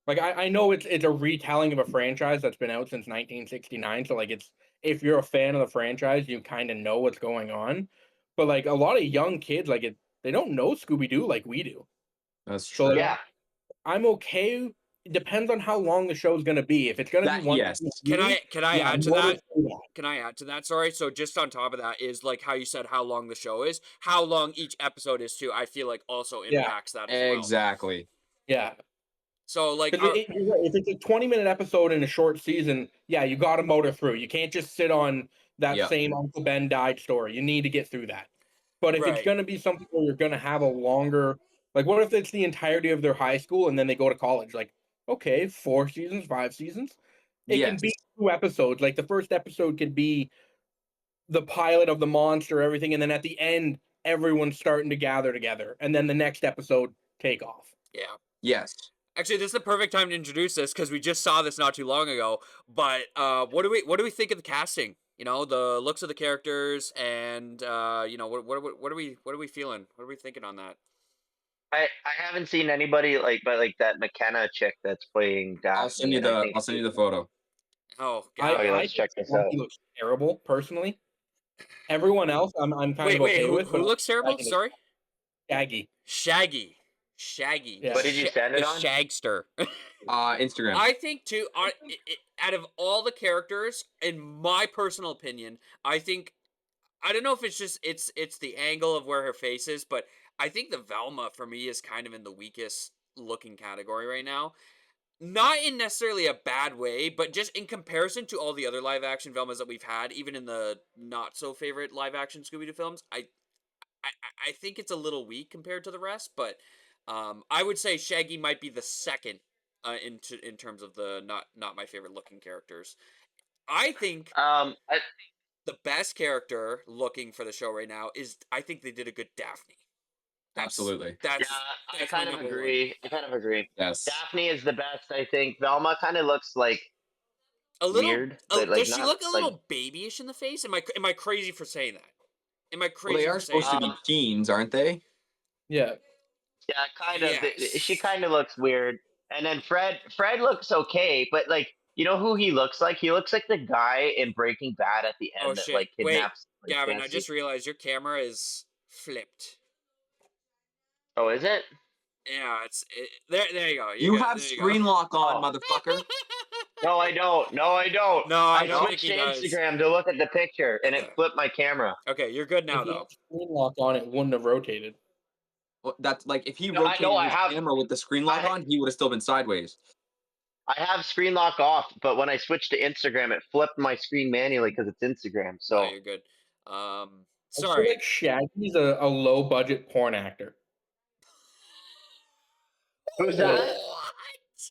Speaker 4: like I know it's a retelling of a franchise that's been out since 1969. So like it's if you're a fan of the franchise, you kind of know what's going on. But like a lot of young kids, like they don't know Scooby Doo like we do.
Speaker 2: That's
Speaker 4: So
Speaker 2: true.
Speaker 4: like,
Speaker 3: Yeah.
Speaker 4: I'm okay. It depends on how long the show's gonna be. If it's gonna be one,
Speaker 2: Yes.
Speaker 1: Can I
Speaker 4: yeah,
Speaker 1: add to
Speaker 4: more
Speaker 1: that?
Speaker 4: than that.
Speaker 1: Can I add to that? Sorry. So just on top of that is like how you said how long the show is, how long each episode is too. I feel like also
Speaker 4: Yeah.
Speaker 1: impacts that as well.
Speaker 2: Exactly.
Speaker 4: Yeah.
Speaker 1: So like,
Speaker 4: Because if it's a 20-minute episode in a short season, yeah, you got to motor through. You can't just sit on that
Speaker 2: Yep.
Speaker 4: same Uncle Ben died story. You need to get through that. But if it's
Speaker 1: Right.
Speaker 4: going to be something where you're going to have a longer, like, what if it's the entirety of their high school and then they go to college? Like, okay, 4 seasons, 5 seasons. It can
Speaker 2: Yes.
Speaker 4: be 2 episodes. Like, the first episode could be the pilot of the monster, everything. And then at the end, everyone's starting to gather together. And then the next episode, take off.
Speaker 1: yeah.
Speaker 2: Yes.
Speaker 1: Actually, this is the perfect time to introduce this because we just saw this not too long ago. But what do we think of the casting? You know, the looks of the characters, and you know, what are we feeling? What are we thinking on that?
Speaker 3: I haven't seen anybody but like that McKenna chick that's playing Daphne.
Speaker 2: I'll send you the photo.
Speaker 1: Oh
Speaker 4: I,
Speaker 1: God!
Speaker 3: Okay,
Speaker 4: I
Speaker 3: let's check
Speaker 4: think
Speaker 3: this out.
Speaker 4: he looks terrible, personally. Everyone else, I'm kind of
Speaker 1: Wait,
Speaker 4: okay with.
Speaker 1: who
Speaker 4: but
Speaker 1: looks terrible?
Speaker 4: Shaggy looks
Speaker 1: Sorry,
Speaker 4: Shaggy.
Speaker 1: Shaggy.
Speaker 4: Yeah.
Speaker 3: What did you send
Speaker 1: The
Speaker 3: it on?
Speaker 1: Shagster.
Speaker 2: Instagram.
Speaker 1: I think too. Out of all the characters, in my personal opinion, I think I don't know if it's just it's the angle of where her face is, but I think the Velma for me is kind of in the weakest looking category right now. Not in necessarily a bad way, but just in comparison to all the other live action Velmas that we've had, even in the not so favorite live action Scooby Doo films, I think it's a little weak compared to the rest. But I would say Shaggy might be the second in terms of the not my favorite looking characters. I think
Speaker 3: I,
Speaker 1: the best character looking for the show right now is I think they did a good Daphne.
Speaker 2: Absolutely.
Speaker 3: yeah,
Speaker 1: That's
Speaker 3: I
Speaker 1: my
Speaker 3: kind of
Speaker 1: number one.
Speaker 3: agree. I kind of agree.
Speaker 2: Yes.
Speaker 3: Daphne is the best, I think. Velma kind of looks like
Speaker 1: A little.
Speaker 3: weird, but like
Speaker 1: Does she
Speaker 3: not
Speaker 1: look a
Speaker 3: like.
Speaker 1: little babyish in the face? Am I crazy for saying that? Am I
Speaker 2: Well,
Speaker 1: crazy
Speaker 2: they are
Speaker 1: for saying
Speaker 2: supposed to
Speaker 1: that?
Speaker 2: be teens, aren't they?
Speaker 4: Yeah.
Speaker 3: Yeah, kind of. She
Speaker 1: Yes.
Speaker 3: kind of looks weird. And then Fred looks okay, but like you know who he looks like? He looks like the guy in Breaking Bad at the
Speaker 1: Oh
Speaker 3: end that
Speaker 1: shit!
Speaker 3: like
Speaker 1: Wait,
Speaker 3: kidnaps like
Speaker 1: Gavin, I
Speaker 3: Jesse.
Speaker 1: just realized your camera is flipped.
Speaker 3: Oh, is it?
Speaker 1: Yeah, there. There you go.
Speaker 2: You
Speaker 1: Good.
Speaker 2: have
Speaker 1: There you
Speaker 2: screen
Speaker 1: go.
Speaker 2: lock on,
Speaker 3: Oh.
Speaker 2: mother.
Speaker 3: No, I don't. No, I don't.
Speaker 1: No, I
Speaker 3: I
Speaker 1: don't
Speaker 3: switched
Speaker 1: think
Speaker 3: to
Speaker 1: he does.
Speaker 3: Instagram to look at the picture, and it flipped my camera.
Speaker 1: Okay, you're good now
Speaker 4: If he
Speaker 1: though.
Speaker 4: had screen lock on, it wouldn't have rotated.
Speaker 2: Well, that's like if he
Speaker 3: No, I know.
Speaker 2: rotated his camera with the screen lock
Speaker 3: I-
Speaker 2: on, he would have still been sideways.
Speaker 3: I have screen lock off, but when I switched to Instagram, it flipped my screen manually because it's Instagram.
Speaker 1: No,
Speaker 3: So
Speaker 1: you're good.
Speaker 4: I feel
Speaker 1: Sorry.
Speaker 4: like Shaggy's a low budget porn actor.
Speaker 3: who's that?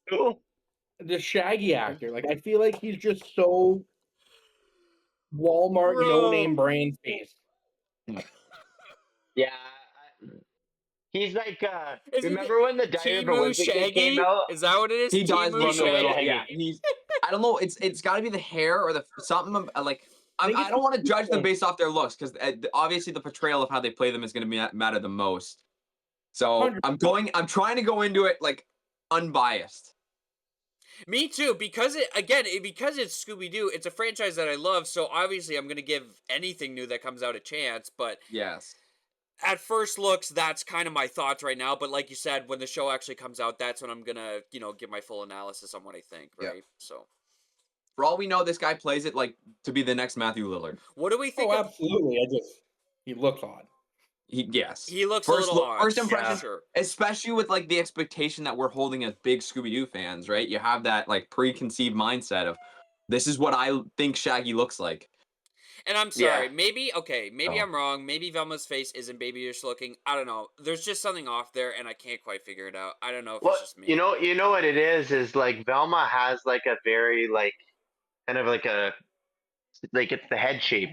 Speaker 3: Who?
Speaker 4: The Shaggy actor. Like I feel like he's just so Walmart no
Speaker 1: Bro.
Speaker 4: name brand face.
Speaker 3: Yeah. He's like,
Speaker 1: Isn't
Speaker 3: remember when the Diary of a
Speaker 1: Timu
Speaker 3: Wimpy Kid came
Speaker 1: Shaggy?
Speaker 3: out?
Speaker 1: Is that what it is?
Speaker 2: He does
Speaker 1: Timu
Speaker 2: look a little.
Speaker 1: Shaggy?
Speaker 2: Yeah, he's. I don't know. It's got to be the hair or the something like. I
Speaker 4: think
Speaker 2: I
Speaker 4: it's
Speaker 2: don't want to
Speaker 4: the
Speaker 2: judge them
Speaker 4: face.
Speaker 2: based off their looks because obviously the portrayal of how they play them is going to matter the most. So
Speaker 4: 100%.
Speaker 2: I'm trying to go into it like unbiased.
Speaker 1: Me too, because because it's Scooby Doo. It's a franchise that I love, so obviously I'm gonna give anything new that comes out a chance. But
Speaker 2: Yes.
Speaker 1: at first looks, that's kind of my thoughts right now. But like you said, when the show actually comes out, that's when I'm gonna give my full analysis on what I think. Right.
Speaker 2: Yep.
Speaker 1: So
Speaker 2: For all we know, this guy plays it like to be the next Matthew Lillard.
Speaker 1: what do we think?
Speaker 4: Oh,
Speaker 1: of,
Speaker 4: absolutely. He looks odd.
Speaker 2: Yes.
Speaker 1: he looks
Speaker 2: First
Speaker 1: a little
Speaker 2: look,
Speaker 1: odd.
Speaker 2: first impression,
Speaker 1: for sure.
Speaker 2: especially with like the expectation that we're holding as big Scooby-Doo fans, right? You have that like preconceived mindset of this is what I think Shaggy looks like.
Speaker 1: And I'm sorry,
Speaker 3: Yeah.
Speaker 1: maybe
Speaker 2: Oh.
Speaker 1: I'm wrong. Maybe Velma's face isn't babyish looking. I don't know. There's just something off there, and I can't quite figure it out. I don't know if
Speaker 3: Well,
Speaker 1: it's just me.
Speaker 3: you know what it is like Velma has like a very like kind of like it's the head shape.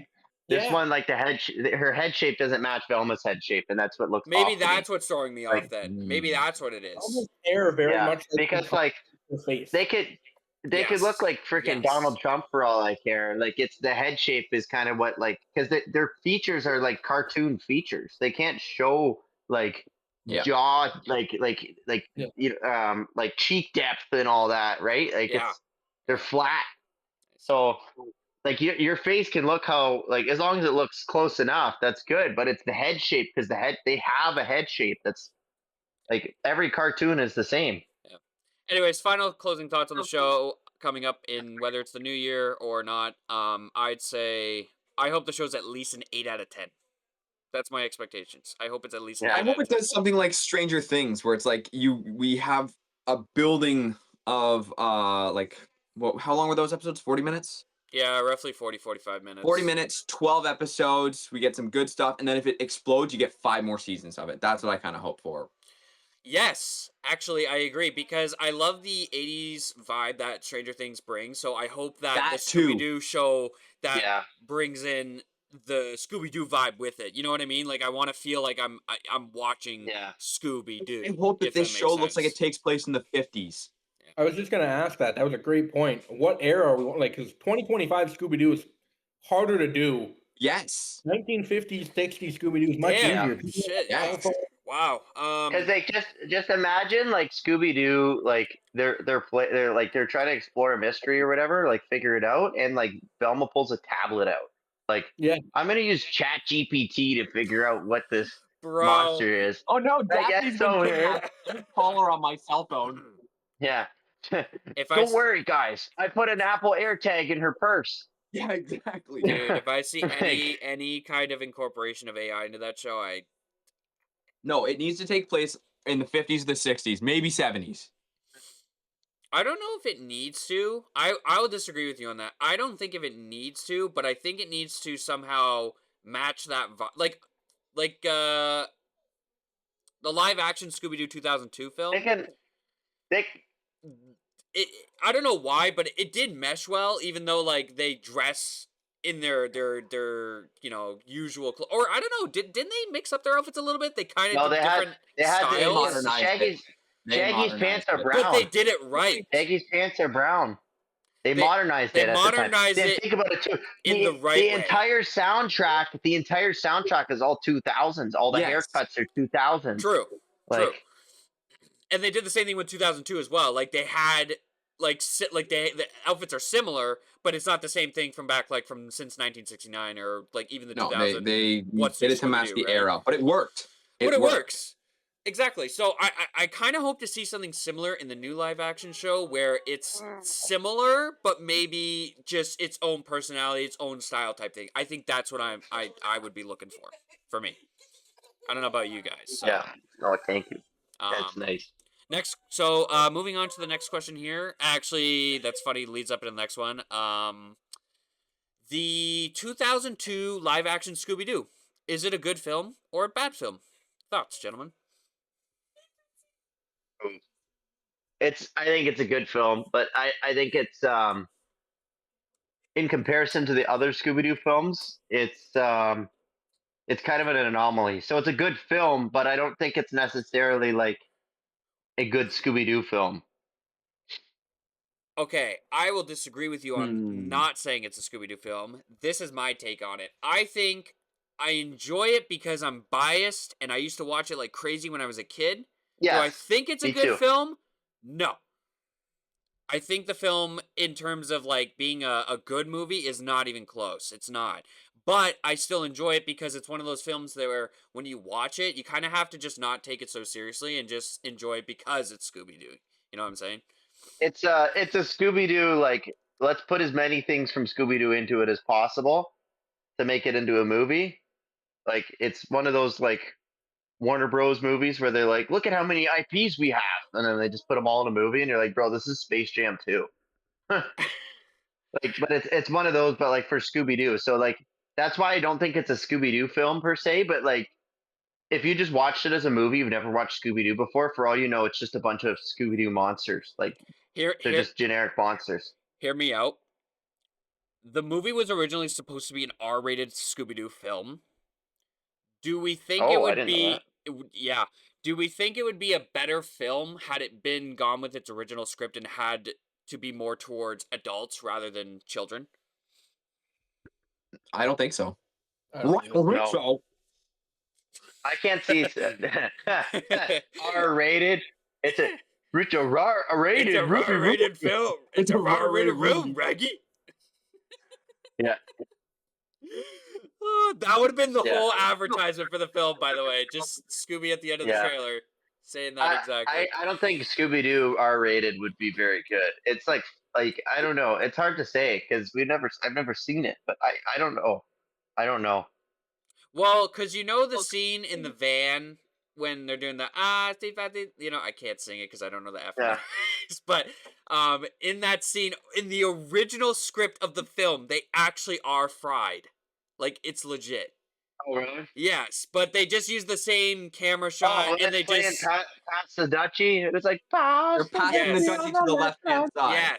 Speaker 3: This
Speaker 4: Yeah.
Speaker 3: one, like her head shape doesn't match Velma's head shape, and that's what looks.
Speaker 1: Maybe
Speaker 3: off to me.
Speaker 1: what's throwing me
Speaker 3: Like,
Speaker 1: off. Then maybe that's what it is.
Speaker 4: Velma's hair very
Speaker 3: Yeah,
Speaker 4: much like
Speaker 3: because like
Speaker 4: the face.
Speaker 3: they could look like freaking
Speaker 1: Yes.
Speaker 3: Donald Trump for all I care. Like it's the head shape is kind of what like because their features are like cartoon features. They can't show like
Speaker 2: Yeah.
Speaker 3: jaw,
Speaker 4: Yeah.
Speaker 3: like cheek depth and all that, right? Like
Speaker 1: Yeah.
Speaker 3: they're flat. So like your face can look how like as long as it looks close enough, that's good. But it's the head shape because they have a head shape that's like every cartoon is the same.
Speaker 1: Yeah. Anyways, final closing thoughts on the show coming up in whether it's the new year or not. I'd say I hope the show's at least an 8 out of 10. That's my expectations. I hope it's at least an
Speaker 3: Yeah.
Speaker 2: I
Speaker 1: 8 out
Speaker 2: hope
Speaker 1: of
Speaker 2: it
Speaker 1: 10.
Speaker 2: does something like Stranger Things, where it's like we have a building of like how long were those episodes? 40 minutes?
Speaker 1: Yeah, roughly 40-45 minutes.
Speaker 2: 40 minutes, 12 episodes. We get some good stuff, and then if it explodes, you get 5 more seasons of it. That's what I kind of hope for.
Speaker 1: Yes, actually, I agree because I love the 80s vibe that Stranger Things brings. So I hope that the
Speaker 2: That too.
Speaker 1: Scooby-Doo show that
Speaker 3: Yeah.
Speaker 1: brings in the Scooby-Doo vibe with it. You know what I mean? Like I want to feel like I'm watching
Speaker 3: Yeah.
Speaker 1: Scooby-Doo.
Speaker 2: I hope that
Speaker 1: if
Speaker 2: this
Speaker 1: makes
Speaker 2: show looks like
Speaker 1: sense.
Speaker 2: it takes place in the 50s.
Speaker 4: I was just gonna ask that. That was a great point. What era are we like? Because 2025 Scooby Doo is harder to do.
Speaker 2: Yes.
Speaker 4: 1950s, 60s Scooby Doo is much
Speaker 1: Damn.
Speaker 4: easier. People
Speaker 1: Shit.
Speaker 4: have
Speaker 1: Yeah.
Speaker 2: Yes.
Speaker 4: cell
Speaker 1: Wow.
Speaker 3: Because like just imagine like Scooby Doo, like they're trying to explore a mystery or whatever, like figure it out, and like Velma pulls a tablet out. Like
Speaker 4: Yeah.
Speaker 3: I'm gonna use Chat GPT to figure out what this
Speaker 1: Bro.
Speaker 3: monster is.
Speaker 2: Oh no,
Speaker 3: Like,
Speaker 2: Daphne's
Speaker 3: that's
Speaker 2: been
Speaker 3: so
Speaker 2: kidnapped. Let me call her on my cell phone.
Speaker 3: Yeah.
Speaker 1: If I
Speaker 3: Don't
Speaker 1: s-
Speaker 3: worry, guys. I put an Apple AirTag in her purse.
Speaker 2: Yeah, exactly.
Speaker 1: Dude, if I see
Speaker 3: Like,
Speaker 1: any kind of incorporation of AI into that show,
Speaker 2: No, it needs to take place in the 50s, the 60s, maybe 70s.
Speaker 1: I don't know if it needs to. I will disagree with you on that. I don't think if it needs to, but I think it needs to somehow match that like the live action Scooby Doo 2002
Speaker 3: they
Speaker 1: film.
Speaker 3: can they
Speaker 1: It I don't know why, but it did mesh well, even though like they dress in their usual or I don't know. Didn't they mix up their outfits a little bit? They kind of
Speaker 3: no
Speaker 1: did
Speaker 3: they had
Speaker 1: different
Speaker 3: they had
Speaker 2: They
Speaker 1: styles,
Speaker 2: modernized it. They
Speaker 3: Shaggy's pants
Speaker 2: modernized
Speaker 3: are
Speaker 2: it.
Speaker 1: but they
Speaker 3: brown.
Speaker 1: did it right.
Speaker 3: Shaggy's pants are brown. They
Speaker 1: They
Speaker 3: modernized
Speaker 1: they
Speaker 3: it at the time.
Speaker 1: modernized
Speaker 3: Then
Speaker 1: it
Speaker 3: think about it too.
Speaker 1: in the right
Speaker 3: The
Speaker 1: way.
Speaker 3: entire soundtrack is all 2000s. All the
Speaker 2: Yes.
Speaker 3: haircuts are 2000s.
Speaker 1: True.
Speaker 3: Like,
Speaker 1: True. And they did the same thing with 2002 as well. Like they had like the outfits are similar, but it's not the same thing from back like from since 1969 or like even the
Speaker 2: No,
Speaker 1: 2000.
Speaker 2: they
Speaker 1: What's
Speaker 2: did
Speaker 1: New
Speaker 2: it to match
Speaker 1: Scooby-Doo,
Speaker 2: the
Speaker 1: right?
Speaker 2: era, but it worked.
Speaker 1: But it
Speaker 2: worked.
Speaker 1: works. Exactly. So I kind of hope to see something similar in the new live action show where it's similar but maybe just its own personality, its own style type thing. I think that's what I would be looking for me. I don't know about you guys. So
Speaker 3: yeah. Oh, thank you. That's
Speaker 1: um
Speaker 3: nice.
Speaker 1: next so moving on to the next question here. Actually, that's funny, leads up to the next one. The 2002 live action Scooby-Doo. Is it a good film or a bad film? Thoughts, gentlemen?
Speaker 3: I think it's a good film, but I think it's in comparison to the other Scooby Doo films, it's kind of an anomaly. So it's a good film, but I don't think it's necessarily like a good Scooby Doo film.
Speaker 1: Okay, I will disagree with you on not saying it's a Scooby-Doo film. This is my take on it. I think I enjoy it because I'm biased and I used to watch it like crazy when I was a kid. Do I
Speaker 3: Yes,
Speaker 1: think it's a
Speaker 3: me
Speaker 1: good
Speaker 3: too.
Speaker 1: film? No. I think the film, in terms of like being a good movie, is not even close. It's not. But I still enjoy it because it's one of those films that where when you watch it, you kind of have to just not take it so seriously and just enjoy it because it's Scooby-Doo. You know what I'm saying?
Speaker 3: It's a Scooby Doo, like let's put as many things from Scooby Doo into it as possible to make it into a movie. Like it's one of those like Warner Bros. Movies where they're like, look at how many IPs we have, and then they just put them all in a movie, and you're like, bro, this is Space Jam 2. Like, but it's one of those, but like for Scooby Doo. So like that's why I don't think it's a Scooby Doo film per se. But like if you just watched it as a movie, you've never watched Scooby Doo before. For all you know, it's just a bunch of Scooby Doo monsters. Like
Speaker 1: Here,
Speaker 3: they're
Speaker 1: here,
Speaker 3: just generic monsters.
Speaker 1: hear me out. The movie was originally supposed to be an R-rated Scooby-Doo film. Do we think it
Speaker 3: Oh, I
Speaker 1: would
Speaker 3: didn't know that.
Speaker 1: be? Yeah. Do we think it would be a better film had it been gone with its original script and had to be more towards adults rather than children?
Speaker 2: I don't think so.
Speaker 4: I don't either.
Speaker 3: No. I can't see R-rated. It's a Rich
Speaker 1: It's
Speaker 3: R-rated
Speaker 1: a R-rated film. It's a R-rated film,
Speaker 2: movie.
Speaker 1: Reggie.
Speaker 3: Yeah,
Speaker 1: That would have been the
Speaker 3: yeah,
Speaker 1: whole advertisement for the film, by the way. Just Scooby at the end of the
Speaker 3: yeah.
Speaker 1: trailer saying that exactly.
Speaker 3: I don't think Scooby-Doo R-rated would be very good. It's like I don't know. It's hard to say because I've never seen it, but I don't know. I don't know.
Speaker 1: Well, because you know the scene in the van when they're doing the Steve, I can't sing it because I don't know the F
Speaker 3: Yeah.
Speaker 1: lyrics, but in that scene, in the original script of the film, they actually are fried. Like, it's legit.
Speaker 3: Oh really?
Speaker 1: Yes, but they just use the same camera shot,
Speaker 3: When
Speaker 1: and
Speaker 3: it's
Speaker 1: they
Speaker 3: playing
Speaker 1: just
Speaker 3: Pass the Dutchie, it was like Pass
Speaker 2: They're
Speaker 3: the
Speaker 2: passing the
Speaker 1: Yes.
Speaker 2: Dutchie to the left-hand side.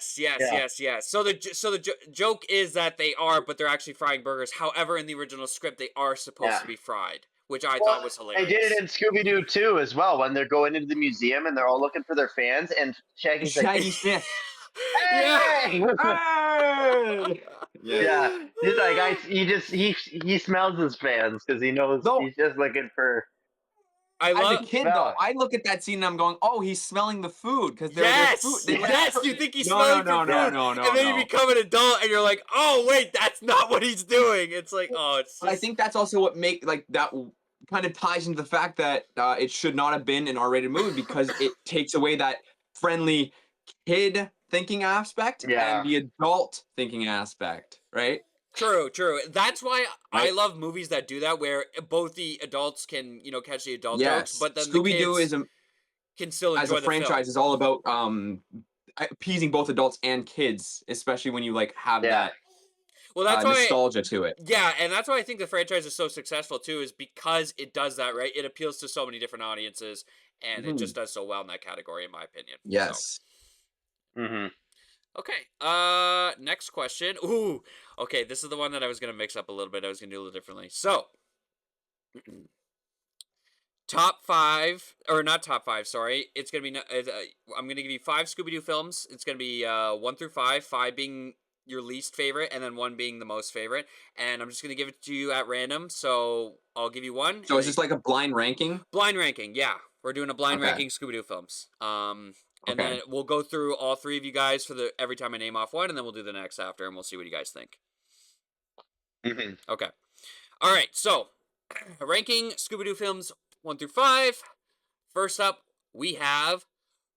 Speaker 1: yes. So the joke is that they are, but they're actually frying burgers. However, in the original script, they are supposed
Speaker 3: Yeah.
Speaker 1: to be fried, which I
Speaker 3: Well,
Speaker 1: thought was
Speaker 3: they
Speaker 1: hilarious.
Speaker 3: did it in Scooby-Doo too as well when they're going into the museum and they're all looking for their fans and Shaggy's like,
Speaker 2: Shaggy Smith.
Speaker 3: hey!
Speaker 2: Hey!
Speaker 3: Yeah, he's like he smells his fans because he knows
Speaker 2: No.
Speaker 3: he's just looking for.
Speaker 1: I
Speaker 2: As a
Speaker 1: love.
Speaker 2: kid,
Speaker 3: smell
Speaker 2: though,
Speaker 3: it.
Speaker 2: I look at that scene and I'm going, "Oh, he's smelling the food because they're
Speaker 1: Yes,
Speaker 2: food." They like-
Speaker 1: yes. You think he's
Speaker 2: No,
Speaker 1: smelling
Speaker 2: no,
Speaker 1: for
Speaker 2: no,
Speaker 1: food,
Speaker 2: no, no,
Speaker 1: and then
Speaker 2: no.
Speaker 1: you become an adult, and you're like, "Oh, wait, that's not what he's doing." It's like, oh, it's.
Speaker 2: But I
Speaker 1: Just...
Speaker 2: think that's also what that kind of ties into the fact that it should not have been an R-rated movie because it takes away that friendly kid thinking aspect
Speaker 3: Yeah.
Speaker 2: and the adult thinking aspect, right?
Speaker 1: True. That's why I
Speaker 2: Right.
Speaker 1: love movies that do that, where both the adults can, catch the adult jokes,
Speaker 2: Yes,
Speaker 1: but then the
Speaker 2: Scooby-Doo
Speaker 1: kids
Speaker 2: is
Speaker 1: can still
Speaker 2: as
Speaker 1: enjoy
Speaker 2: a
Speaker 1: the film.
Speaker 2: franchise is all about appeasing both adults and kids, especially when you have
Speaker 3: Yeah.
Speaker 2: that
Speaker 1: Well, that's why.
Speaker 2: nostalgia to it.
Speaker 1: Yeah, and that's why I think the franchise is so successful too, is because it does that, right? It appeals to so many different audiences, and it just does so well in that category, in my opinion.
Speaker 2: Yes.
Speaker 1: So.
Speaker 3: Mm-hmm.
Speaker 1: Okay. Next question. Ooh. Okay, this is the one that I was gonna mix up a little bit. I was gonna do a little differently. So, top 5, or not top 5. Sorry, it's gonna be. I'm gonna give you 5 Scooby-Doo films. It's gonna be 1 through 5. 5 being your least favorite, and then 1 being the most favorite. And I'm just gonna give it to you at random. So I'll give you 1.
Speaker 2: So it's just like a blind ranking?
Speaker 1: Blind ranking, yeah. We're doing a blind
Speaker 2: Okay.
Speaker 1: ranking Scooby-Doo films. And
Speaker 2: Okay.
Speaker 1: then we'll go through all 3 of you guys for every time I name off one, and then we'll do the next after, and we'll see what you guys think.
Speaker 3: Mm-hmm.
Speaker 1: Okay. All right. So, ranking Scooby-Doo films 1 through 5. First up, we have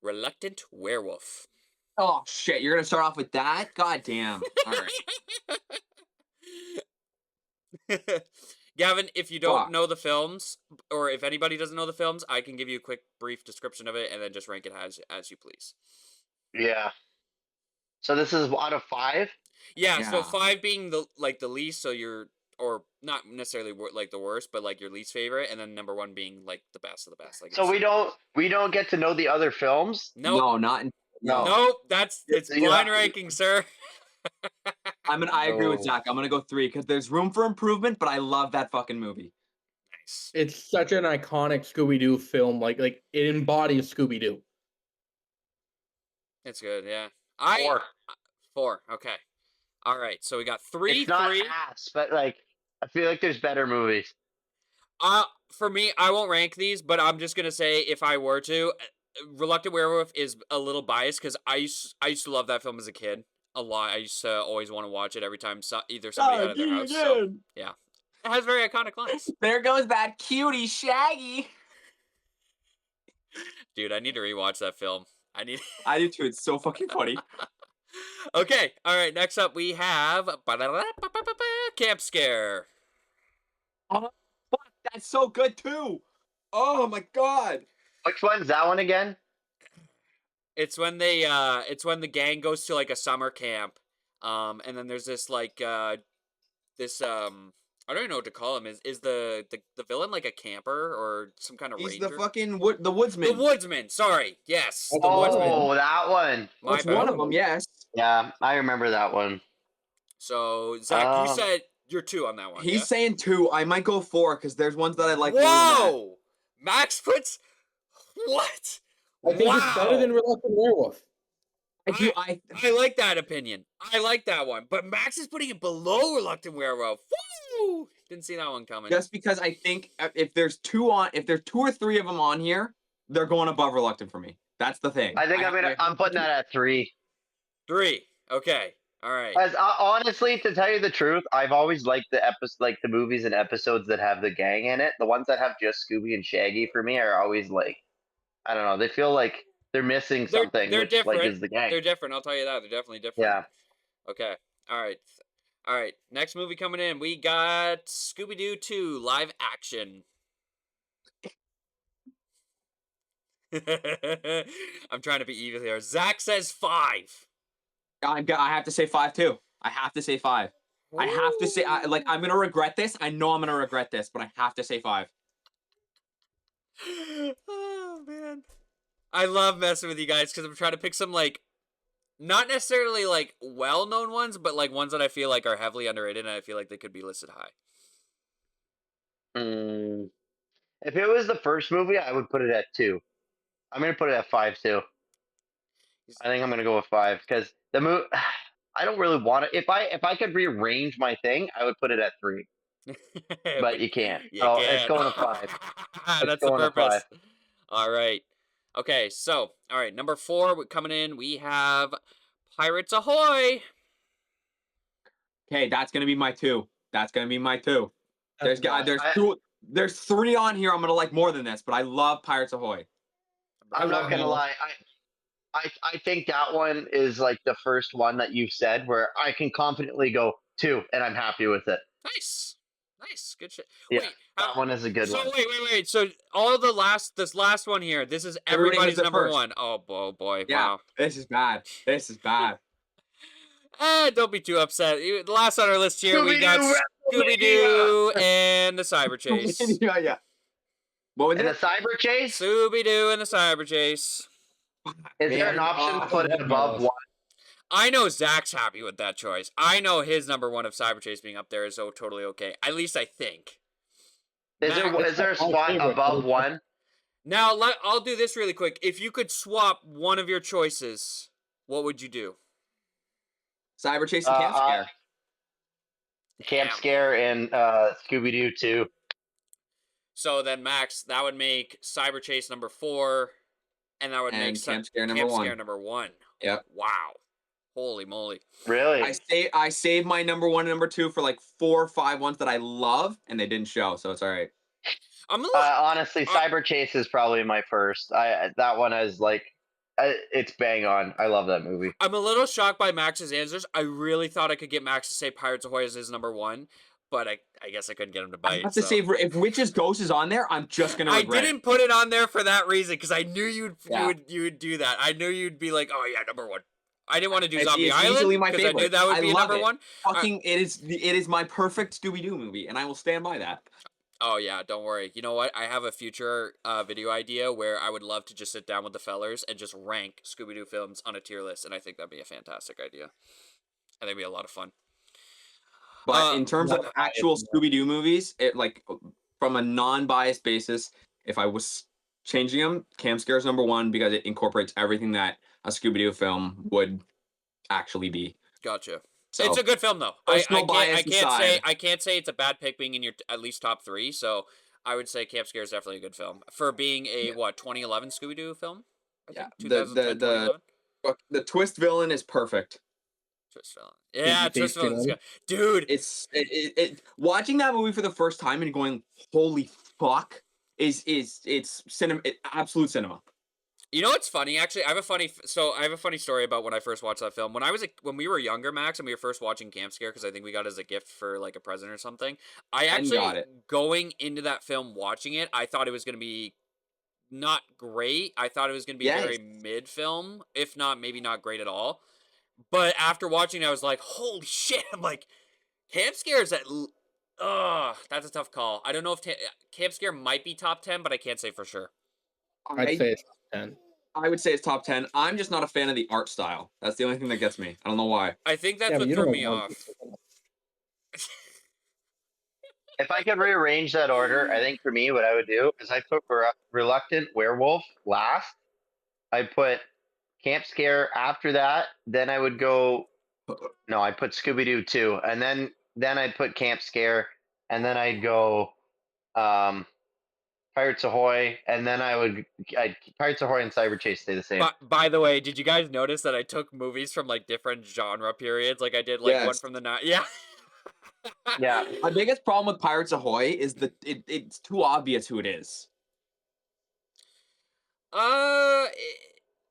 Speaker 1: Reluctant Werewolf.
Speaker 2: Oh shit! You're gonna start off with that? God damn! All right.
Speaker 1: Gavin, if you don't
Speaker 2: Fuck.
Speaker 1: know the films, or if anybody doesn't know the films, I can give you a quick, brief description of it, and then just rank it as you please.
Speaker 3: Yeah. So this is out of 5.
Speaker 1: Yeah. So
Speaker 2: Yeah.
Speaker 1: 5 being the least, so you're, or not necessarily like the worst, but like your least favorite, and then number 1 being like the best of the best. Like,
Speaker 3: So we don't get to know the other films.
Speaker 1: Nope.
Speaker 2: No, not.
Speaker 3: No.
Speaker 1: Nope. It's
Speaker 3: Yeah.
Speaker 1: blind ranking, sir.
Speaker 2: I agree with
Speaker 3: Oh.
Speaker 2: Zach. I'm gonna go 3 because there's room for improvement, but I love that fucking movie.
Speaker 1: Nice.
Speaker 4: It's such an iconic Scooby-Doo film. Like it embodies Scooby-Doo.
Speaker 1: It's good. Yeah.
Speaker 3: 4.
Speaker 1: 4. Okay. All right. So we got 3.
Speaker 3: It's not
Speaker 1: 3.
Speaker 3: ass, but I feel like there's better movies.
Speaker 1: For me, I won't rank these, but I'm just gonna say if I were to, Reluctant Werewolf is a little biased because I used to love that film as a kid a lot. I used to always want to watch it every time either somebody out of their house. So, yeah, it has very iconic lines.
Speaker 2: There goes that cutie Shaggy.
Speaker 1: Dude, I need to rewatch that film. I
Speaker 2: do too. It's so fucking funny.
Speaker 1: Okay. All right. Next up, we have Camp Scare.
Speaker 2: Oh, fuck, that's so good too. Oh my god.
Speaker 3: Which one's that one again?
Speaker 1: It's when the gang goes to like a summer camp, and then there's this I don't even know what to call him. Is the villain like a camper or some kind of
Speaker 2: He's
Speaker 1: ranger?
Speaker 2: the fucking the woodsman.
Speaker 1: The woodsman. Sorry. Yes. The
Speaker 3: Oh,
Speaker 1: woodsman.
Speaker 3: that one.
Speaker 1: My
Speaker 2: That's
Speaker 1: bad.
Speaker 2: one of them. Yes.
Speaker 3: Yeah, I remember that one.
Speaker 1: So Zach, you
Speaker 3: Um,
Speaker 1: said you're 2 on that one.
Speaker 2: He's
Speaker 1: yeah?
Speaker 2: saying 2. I might go 4 because there's ones that I like more than that.
Speaker 1: Whoa! Max puts what?
Speaker 4: I think it's better than Reluctant Werewolf.
Speaker 2: I
Speaker 1: I like that opinion. I like that one. But Max is putting it below Reluctant Werewolf. Woo! Didn't see that one coming.
Speaker 2: Just because I think if there's two or three of them on here, they're going above Reluctant for me. That's the thing.
Speaker 3: I think I'm putting that at 3.
Speaker 1: 3. Okay. All right.
Speaker 3: As honestly, to tell you the truth, I've always liked the movies and episodes that have the gang in it. The ones that have just Scooby and Shaggy for me are always like, I don't know, they feel like they're missing something,
Speaker 1: They're
Speaker 3: which
Speaker 1: different.
Speaker 3: like is the gang.
Speaker 1: They're different. I'll tell you that. They're definitely different.
Speaker 3: Yeah.
Speaker 1: Okay. All right. All right. Next movie coming in. We got Scooby-Doo 2 live action. I'm trying to be evil here. Zach says 5.
Speaker 2: I have to say 5 too. I have to say 5. I have to say, I'm gonna regret this. I know I'm gonna regret this, but I have to say 5.
Speaker 1: Oh man, I love messing with you guys because I'm trying to pick some like, not necessarily like well-known ones, but like ones that I feel like are heavily underrated, and I feel like they could be listed high.
Speaker 3: If it was the first movie, I would put it at 2. I'm gonna put it at 5 too. I think I'm gonna go with 5 because the movie. I don't really want it. If I could rearrange my thing, I would put it at 3. But you can't. So it's going to 5.
Speaker 1: That's the purpose. All right. Okay, so all right, number 4 coming in. We have Pirates Ahoy.
Speaker 2: Okay, that's gonna be my 2. That's gonna be my 2. There's 3 on here. I'm gonna like more than this, but I love Pirates Ahoy.
Speaker 3: I'm not gonna lie. I think that one is like the first one that you've said where I can confidently go 2 and I'm happy with it.
Speaker 1: Nice. Good shit.
Speaker 3: Yeah,
Speaker 1: wait,
Speaker 3: that one is a good one.
Speaker 1: So wait. So this last one here, this is everybody's number 1. Oh boy.
Speaker 2: Yeah,
Speaker 1: Wow.
Speaker 2: this is bad.
Speaker 1: Don't be too upset. The last on our list here, we got Scooby-Doo and the Cyber Chase.
Speaker 2: yeah. What was
Speaker 3: And
Speaker 2: it?
Speaker 3: the Cyber Chase?
Speaker 1: Scooby-Doo and the Cyber Chase.
Speaker 3: Is there an option to put it above 1?
Speaker 1: I know Zach's happy with that choice. I know his number 1 of Cyber Chase being up there is so totally okay. At least I think.
Speaker 3: Is there a spot above 1?
Speaker 1: Now, I'll do this really quick. If you could swap one of your choices, what would you do?
Speaker 2: Cyber Chase and Camp Scare.
Speaker 3: Camp Scare and Scooby-Doo 2.
Speaker 1: So then, Max, that would make Cyber Chase number 4, and that would make
Speaker 2: Camp Scare
Speaker 1: number 1.
Speaker 2: Yep.
Speaker 1: Wow. Holy moly.
Speaker 3: Really?
Speaker 2: I saved my number 1 and number 2 for like 4 or 5 ones that I love, and they didn't show, so it's all right.
Speaker 3: Honestly, Cyber Chase is probably my first. That one is like, it's bang on. I love that movie.
Speaker 1: I'm a little shocked by Max's answers. I really thought I could get Max to say Pirates Ahoy as his number 1, but I guess I couldn't get him to bite.
Speaker 2: I have to say, if Witch's Ghost is on there, I'm just gonna regret
Speaker 1: I didn't put it on there for that reason because I knew you would do that. I knew you'd be like, oh yeah, number 1. I didn't want to do Zombie Island because I knew that would be number 1.
Speaker 2: Fucking, it is my perfect Scooby-Doo movie, and I will stand by that.
Speaker 1: Oh yeah, don't worry. You know what? I have a future video idea where I would love to just sit down with the fellers and just rank Scooby-Doo films on a tier list, and I think that'd be a fantastic idea. I think it'd be a lot of fun.
Speaker 2: But in terms of actual Scooby-Doo movies, it like from a non-biased basis, if I was changing them, Camp Scare is number 1 because it incorporates everything that a Scooby-Doo film would actually be.
Speaker 1: Gotcha.
Speaker 2: So,
Speaker 1: it's a good film though. I can't say it's a bad pick being in your at least top 3. So I would say Camp Scare is definitely a good film for being a 2011 Scooby-Doo film.
Speaker 2: The twist villain is perfect.
Speaker 1: Twist villain. Yeah, twist villain is good. Dude,
Speaker 2: it's watching that movie for the first time and going, holy fuck, it's cinema, absolute cinema.
Speaker 1: You know what's funny? Actually, I have a funny story about when I first watched that film. When we were younger, Max, and we were first watching Camp Scare, because I think we got it as a gift for like a present or something. Going into that film, watching it, I thought it was going to be not great. I thought it was going to be very mid film, if not maybe not great at all. But after watching it, I was like, holy shit! I'm like, Camp Scare is that's a tough call. I don't know if Camp Scare might be top 10, but I can't say for sure.
Speaker 4: I'd say it's top 10.
Speaker 2: I would say it's top 10. I'm just not a fan of the art style. That's the only thing that gets me. I don't know why.
Speaker 1: I think that's what threw me off.
Speaker 3: If I could rearrange that order, I think for me, what I would do is I put Reluctant Werewolf last. I put Camp Scare after that. Then I would go. No, I put Scooby-Doo 2, and then I'd put Camp Scare, and then I'd go Pirates Ahoy, and then I'd Pirates Ahoy and Cyber Chase stay the same.
Speaker 1: But by the way, did you guys notice that I took movies from like different genre periods? Like I did like one
Speaker 2: Yes.
Speaker 1: from the night. Yeah.
Speaker 3: Yeah.
Speaker 2: My biggest problem with Pirates Ahoy is that it's too obvious who it is.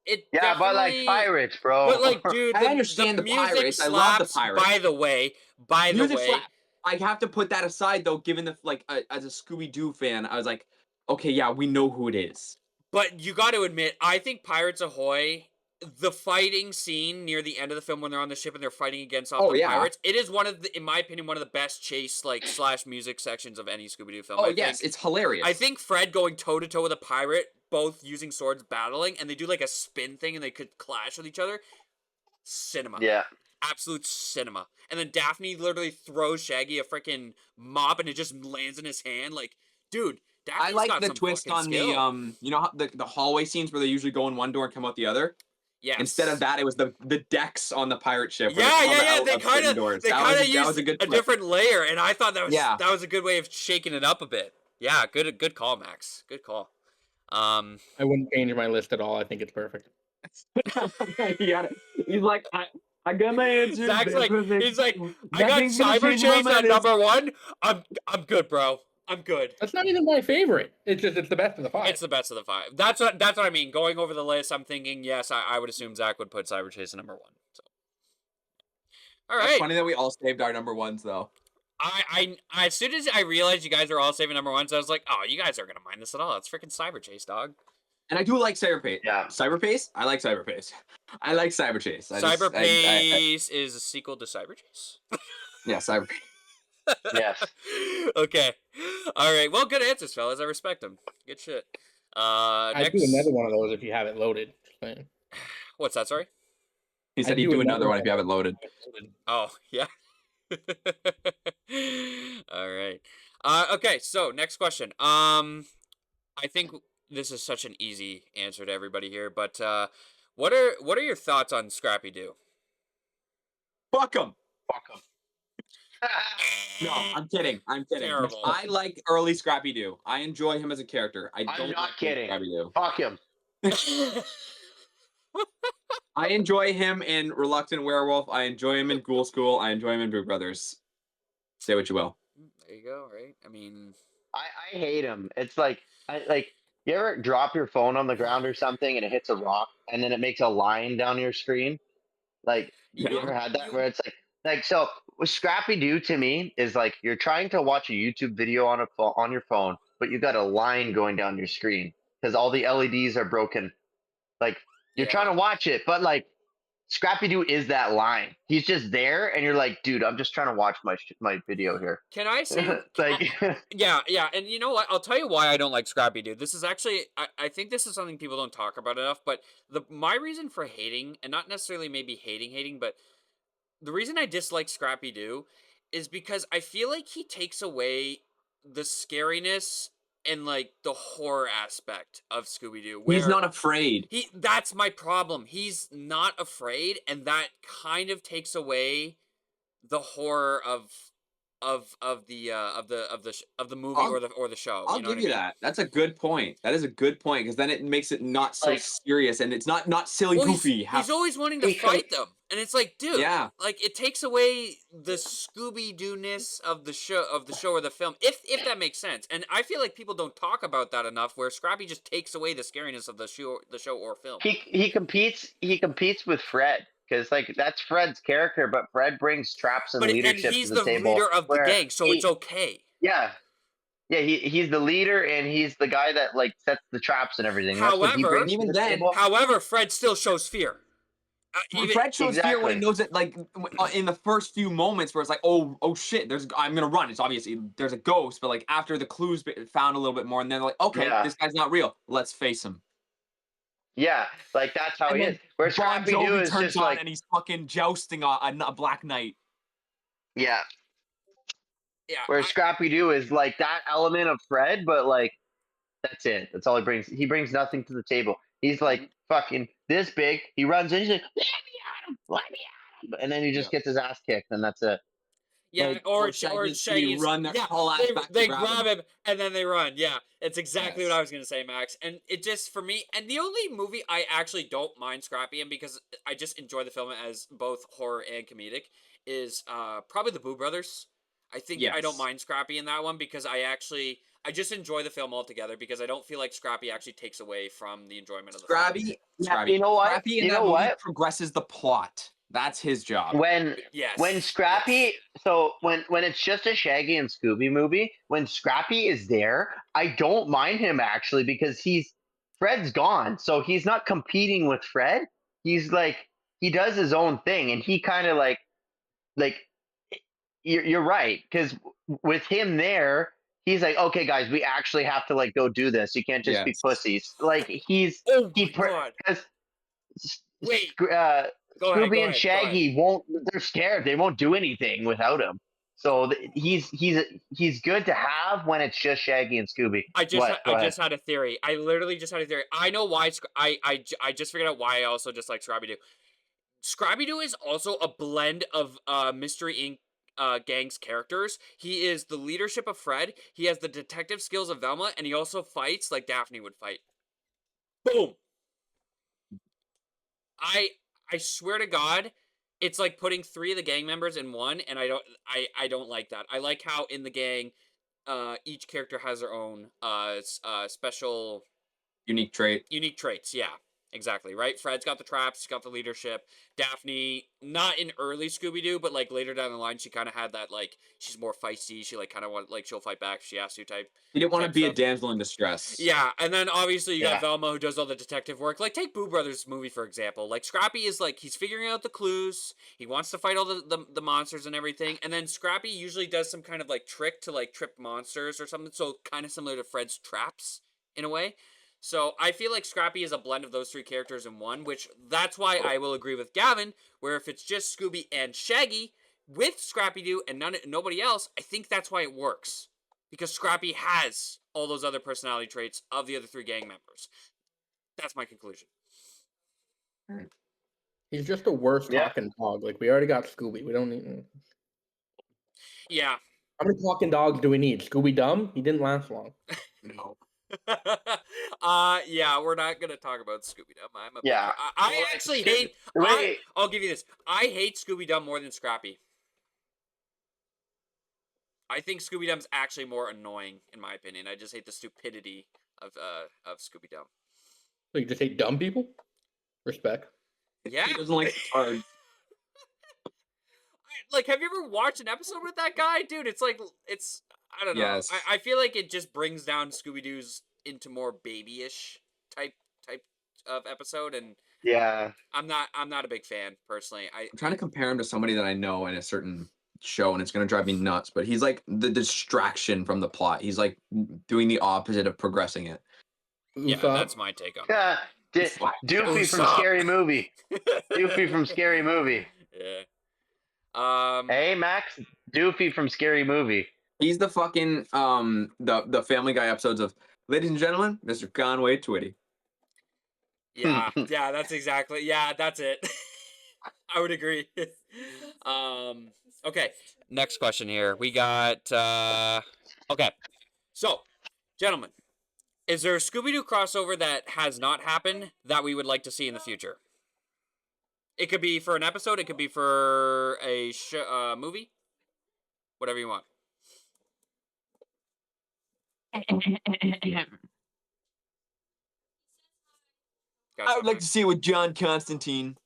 Speaker 1: It
Speaker 3: Yeah, but like
Speaker 1: definitely-
Speaker 3: pirates, bro.
Speaker 1: But like, dude,
Speaker 2: I understand the
Speaker 1: music
Speaker 2: pirates. I
Speaker 1: slaps.
Speaker 2: love the pirates.
Speaker 1: By the way,
Speaker 2: Music slap. I have to put that aside though, given the as a Scooby-Doo fan, I was like, okay, yeah, we know who it is.
Speaker 1: But you got to admit, I think Pirates Ahoy, the fighting scene near the end of the film when they're on the ship and they're fighting against the pirates, it is one of the, in my opinion, one of the best chase / music sections of any Scooby-Doo film.
Speaker 2: Oh yes, it's hilarious.
Speaker 1: I think Fred going toe to toe with a pirate, both using swords battling, and they do like a spin thing and they could clash with each other. Cinema.
Speaker 3: Yeah.
Speaker 1: Absolute cinema. And then Daphne literally throws Shaggy a freaking mop and it just lands in his hand. Like, dude, Daphne's
Speaker 2: I like
Speaker 1: got
Speaker 2: the
Speaker 1: some
Speaker 2: twist on
Speaker 1: skill.
Speaker 2: the you know how the hallway scenes where they usually go in one door and come out the other.
Speaker 1: Yeah.
Speaker 2: Instead of that, it was the decks on the pirate ship.
Speaker 1: Yeah. They kind of used a different layer, and I thought that was a good way of shaking it up a bit. Yeah, good call, Max. Good call.
Speaker 4: I wouldn't change my list at all. I think it's perfect.
Speaker 2: He's like, I got my answer.
Speaker 1: Zach's like, he's like, I got Cyber Chase at number 1. I'm good, bro. I'm good.
Speaker 4: That's not even my favorite. It's the best of the 5.
Speaker 1: It's the best of the 5. That's what I mean. Going over the list, I'm thinking, yes, I would assume Zach would put Cyber Chase at number 1. So, all right.
Speaker 2: It's funny that we all saved our number 1s though.
Speaker 1: I as soon as I realized you guys are all saving number 1s, I was like, oh, you guys aren't gonna mind this at all. It's freaking Cyber Chase, dog.
Speaker 2: And I do like Cyber Chase.
Speaker 3: Yeah.
Speaker 2: Cyber Chase? I like Cyber Chase. I like Cyber Chase.
Speaker 1: Cyber Chase is a sequel to Cyber Chase.
Speaker 2: Yeah, Cyber Chase.
Speaker 3: Yes.
Speaker 1: Okay. All right. Well, good answers, fellas. I respect them. Good shit.
Speaker 4: I'd do another one of those if you have it loaded.
Speaker 1: What's that? Sorry.
Speaker 2: He said he'd do another one if you have it loaded.
Speaker 1: Oh yeah. All right. Okay. So next question. I think this is such an easy answer to everybody here, but what are your thoughts on Scrappy-Doo?
Speaker 2: Fuck him.
Speaker 3: Fuck him.
Speaker 2: No, I'm kidding.
Speaker 1: Terrible.
Speaker 2: I like early Scrappy-Doo. I enjoy him as a character. I'm
Speaker 3: not kidding.
Speaker 2: Scrappy-Doo.
Speaker 3: Fuck him.
Speaker 2: I enjoy him in Reluctant Werewolf. I enjoy him in Ghoul School. I enjoy him in Boo Brothers. Say what you will.
Speaker 1: There you go. Right. I mean,
Speaker 3: I hate him. It's like you ever drop your phone on the ground or something and it hits a rock and then it makes a line down your screen? Like, you ever had that where it's like so with Scrappy-Doo to me is like you're trying to watch a YouTube video on your phone, but you got a line going down your screen because all the LEDs are broken. Like you're trying to watch it, but like Scrappy-Doo is that line. He's just there, and you're like, dude, I'm just trying to watch my video here.
Speaker 1: Can I say,
Speaker 3: like,
Speaker 1: yeah, and you know what? I'll tell you why I don't like Scrappy-Doo. This is actually, I think this is something people don't talk about enough. But my reason for hating, and not necessarily maybe hating, but the reason I dislike Scrappy-Doo is because I feel like he takes away the scariness and like the horror aspect of Scooby-Doo.
Speaker 2: He's not afraid.
Speaker 1: That's my problem. He's not afraid, and that kind of takes away the horror of the movie or the show.
Speaker 2: I'll give you that. That's a good point. That is a good point because then it makes it not so serious and it's not silly goofy.
Speaker 1: He's always wanting to fight them, and it's like, dude, like it takes away the Scooby-Doo-ness of the show or the film, if that makes sense. And I feel like people don't talk about that enough, where Scrappy just takes away the scariness of the show or film.
Speaker 3: He competes with Fred. Because like that's Fred's character, but Fred brings traps and leadership
Speaker 1: he's
Speaker 3: to the table.
Speaker 1: He's the leader of the gang, so it's okay.
Speaker 3: Yeah, he's the leader, and he's the guy that like sets the traps and everything.
Speaker 1: However, Fred still shows fear.
Speaker 2: Fred shows fear when he knows it. Like in the first few moments, where it's like, oh shit, I'm gonna run. It's obviously there's a ghost, but like after the clues found a little bit more, and then they're like, okay, this guy's not real. Let's face him.
Speaker 3: Yeah, like that's how he is. Where Scrappy-Doo is just like,
Speaker 2: and he's fucking jousting a Black Knight.
Speaker 3: Yeah. Where Scrappy-Doo is like that element of Fred, but like that's it. That's all he brings. He brings nothing to the table. He's like fucking this big. He runs in. He's like, let me at him, and then he just gets his ass kicked, and that's it.
Speaker 1: Yeah,
Speaker 2: Like,
Speaker 1: or
Speaker 2: Shaggy
Speaker 1: Shaggy's
Speaker 2: run their
Speaker 1: yeah,
Speaker 2: whole ass back to
Speaker 1: they
Speaker 2: grab
Speaker 1: grab him and then they run. Yeah, it's exactly what
Speaker 2: Yes.
Speaker 1: I was gonna say, Max. And it just for me, and the only movie I actually don't mind Scrappy in because I just enjoy the film as both horror and comedic is probably the Boo Brothers. I think I don't
Speaker 2: Yes.
Speaker 1: mind Scrappy in that one because I just enjoy the film altogether because I don't feel like Scrappy actually takes away from the enjoyment of the film.
Speaker 3: Yeah, you know what?
Speaker 2: Scrappy in
Speaker 3: You
Speaker 2: that
Speaker 3: know
Speaker 2: movie
Speaker 3: what?
Speaker 2: progresses the plot. That's his job.
Speaker 3: When
Speaker 1: Yes.
Speaker 3: Scrappy,
Speaker 1: yes.
Speaker 3: so when it's just a Shaggy and Scooby movie, when Scrappy is there, I don't mind him actually because Fred's gone, so he's not competing with Fred. He's like he does his own thing, and he kind of like you're right because with him there, he's like, okay, guys, we actually have to like go do this. You can't just be
Speaker 2: Yes.
Speaker 3: pussies. Like
Speaker 1: Oh my god.
Speaker 3: because
Speaker 1: Wait. Go ahead.
Speaker 3: Scooby
Speaker 1: Go
Speaker 3: and
Speaker 1: ahead. Go ahead.
Speaker 3: Shaggy won't. They're scared. They won't do anything without him. So he's good to have when it's just Shaggy and Scooby. What? Go
Speaker 1: I
Speaker 3: ahead.
Speaker 1: just had a theory. I literally just had a theory. I know why. I just figured out why I also just like Scrappy Doo. Scrappy Doo is also a blend of Mystery Inc. Gang's characters. He is the leadership of Fred. He has the detective skills of Velma, and he also fights like Daphne would fight. Boom. I swear to God, it's like putting 3 of the gang members in one, and I don't like that. I like how in the gang, each character has their own special
Speaker 2: Unique trait.
Speaker 1: unique traits. Yeah, exactly. Right. Fred's got the traps. He's got the leadership. Daphne, not in early Scooby Doo, but like later down the line, she kind of had that like she's more feisty. She like kind of want like she'll fight back if she has to type.
Speaker 2: He didn't want to
Speaker 1: type
Speaker 2: be a
Speaker 1: stuff.
Speaker 2: damsel in distress.
Speaker 1: Yeah, and then obviously you got
Speaker 3: Yeah.
Speaker 1: Velma who does all the detective work. Like take Boo Brothers movie for example. Like Scrappy is like he's figuring out the clues. He wants to fight all the monsters and everything. And then Scrappy usually does some kind of like trick to like trip monsters or something. So kind of similar to Fred's traps in a way. So I feel like Scrappy is a blend of those 3 characters in one, which that's why I will agree with Gavin, where if it's just Scooby and Shaggy with Scrappy Doo and nobody else, I think that's why it works. Because Scrappy has all those other personality traits of the other 3 gang members. That's my conclusion.
Speaker 4: He's just a worse
Speaker 3: Yeah.
Speaker 4: talking dog. Like we already got Scooby. We don't need.
Speaker 1: Yeah.
Speaker 4: How many talking dogs do we need? Scooby Dumb? He didn't last long.
Speaker 2: No.
Speaker 1: Yeah, we're not gonna talk about Scooby Doo. I'm a
Speaker 3: Yeah.
Speaker 1: big. I actually hate.
Speaker 3: Wait.
Speaker 1: I'll give you this. I hate Scooby Doo more than Scrappy. I think Scooby Doo's actually more annoying, in my opinion. I just hate the stupidity of Scooby Doo.
Speaker 4: So you just hate dumb people? Respect.
Speaker 1: Yeah.
Speaker 2: He doesn't like cards.
Speaker 1: Like, have you ever watched an episode with that guy, dude? It's like I don't know.
Speaker 2: Yes.
Speaker 1: I feel like it just brings down Scooby Doo's into more babyish type of episode, and
Speaker 3: Yeah.
Speaker 1: I'm not a big fan personally.
Speaker 2: I'm trying to compare him to somebody that I know in a certain show, and it's gonna drive me nuts. But he's like the distraction from the plot. He's like doing the opposite of progressing it.
Speaker 1: Yeah,
Speaker 4: Usopp?
Speaker 1: that's my take on it.
Speaker 3: Yeah. Doofy from
Speaker 1: Usopp.
Speaker 3: Scary Movie. Doofy from Scary Movie.
Speaker 1: Yeah.
Speaker 3: Hey Max, Doofy from Scary Movie.
Speaker 2: He's the fucking the Family Guy episodes of Ladies and Gentlemen, Mr. Conway Twitty.
Speaker 1: Yeah, yeah, that's exactly. Yeah, that's it. I would agree. Okay, next question here. We got okay. So, gentlemen, is there a Scooby-Doo crossover that has not happened that we would like to see in the future? It could be for an episode, it could be for a movie. Whatever you want.
Speaker 2: I would like to see it with John Constantine.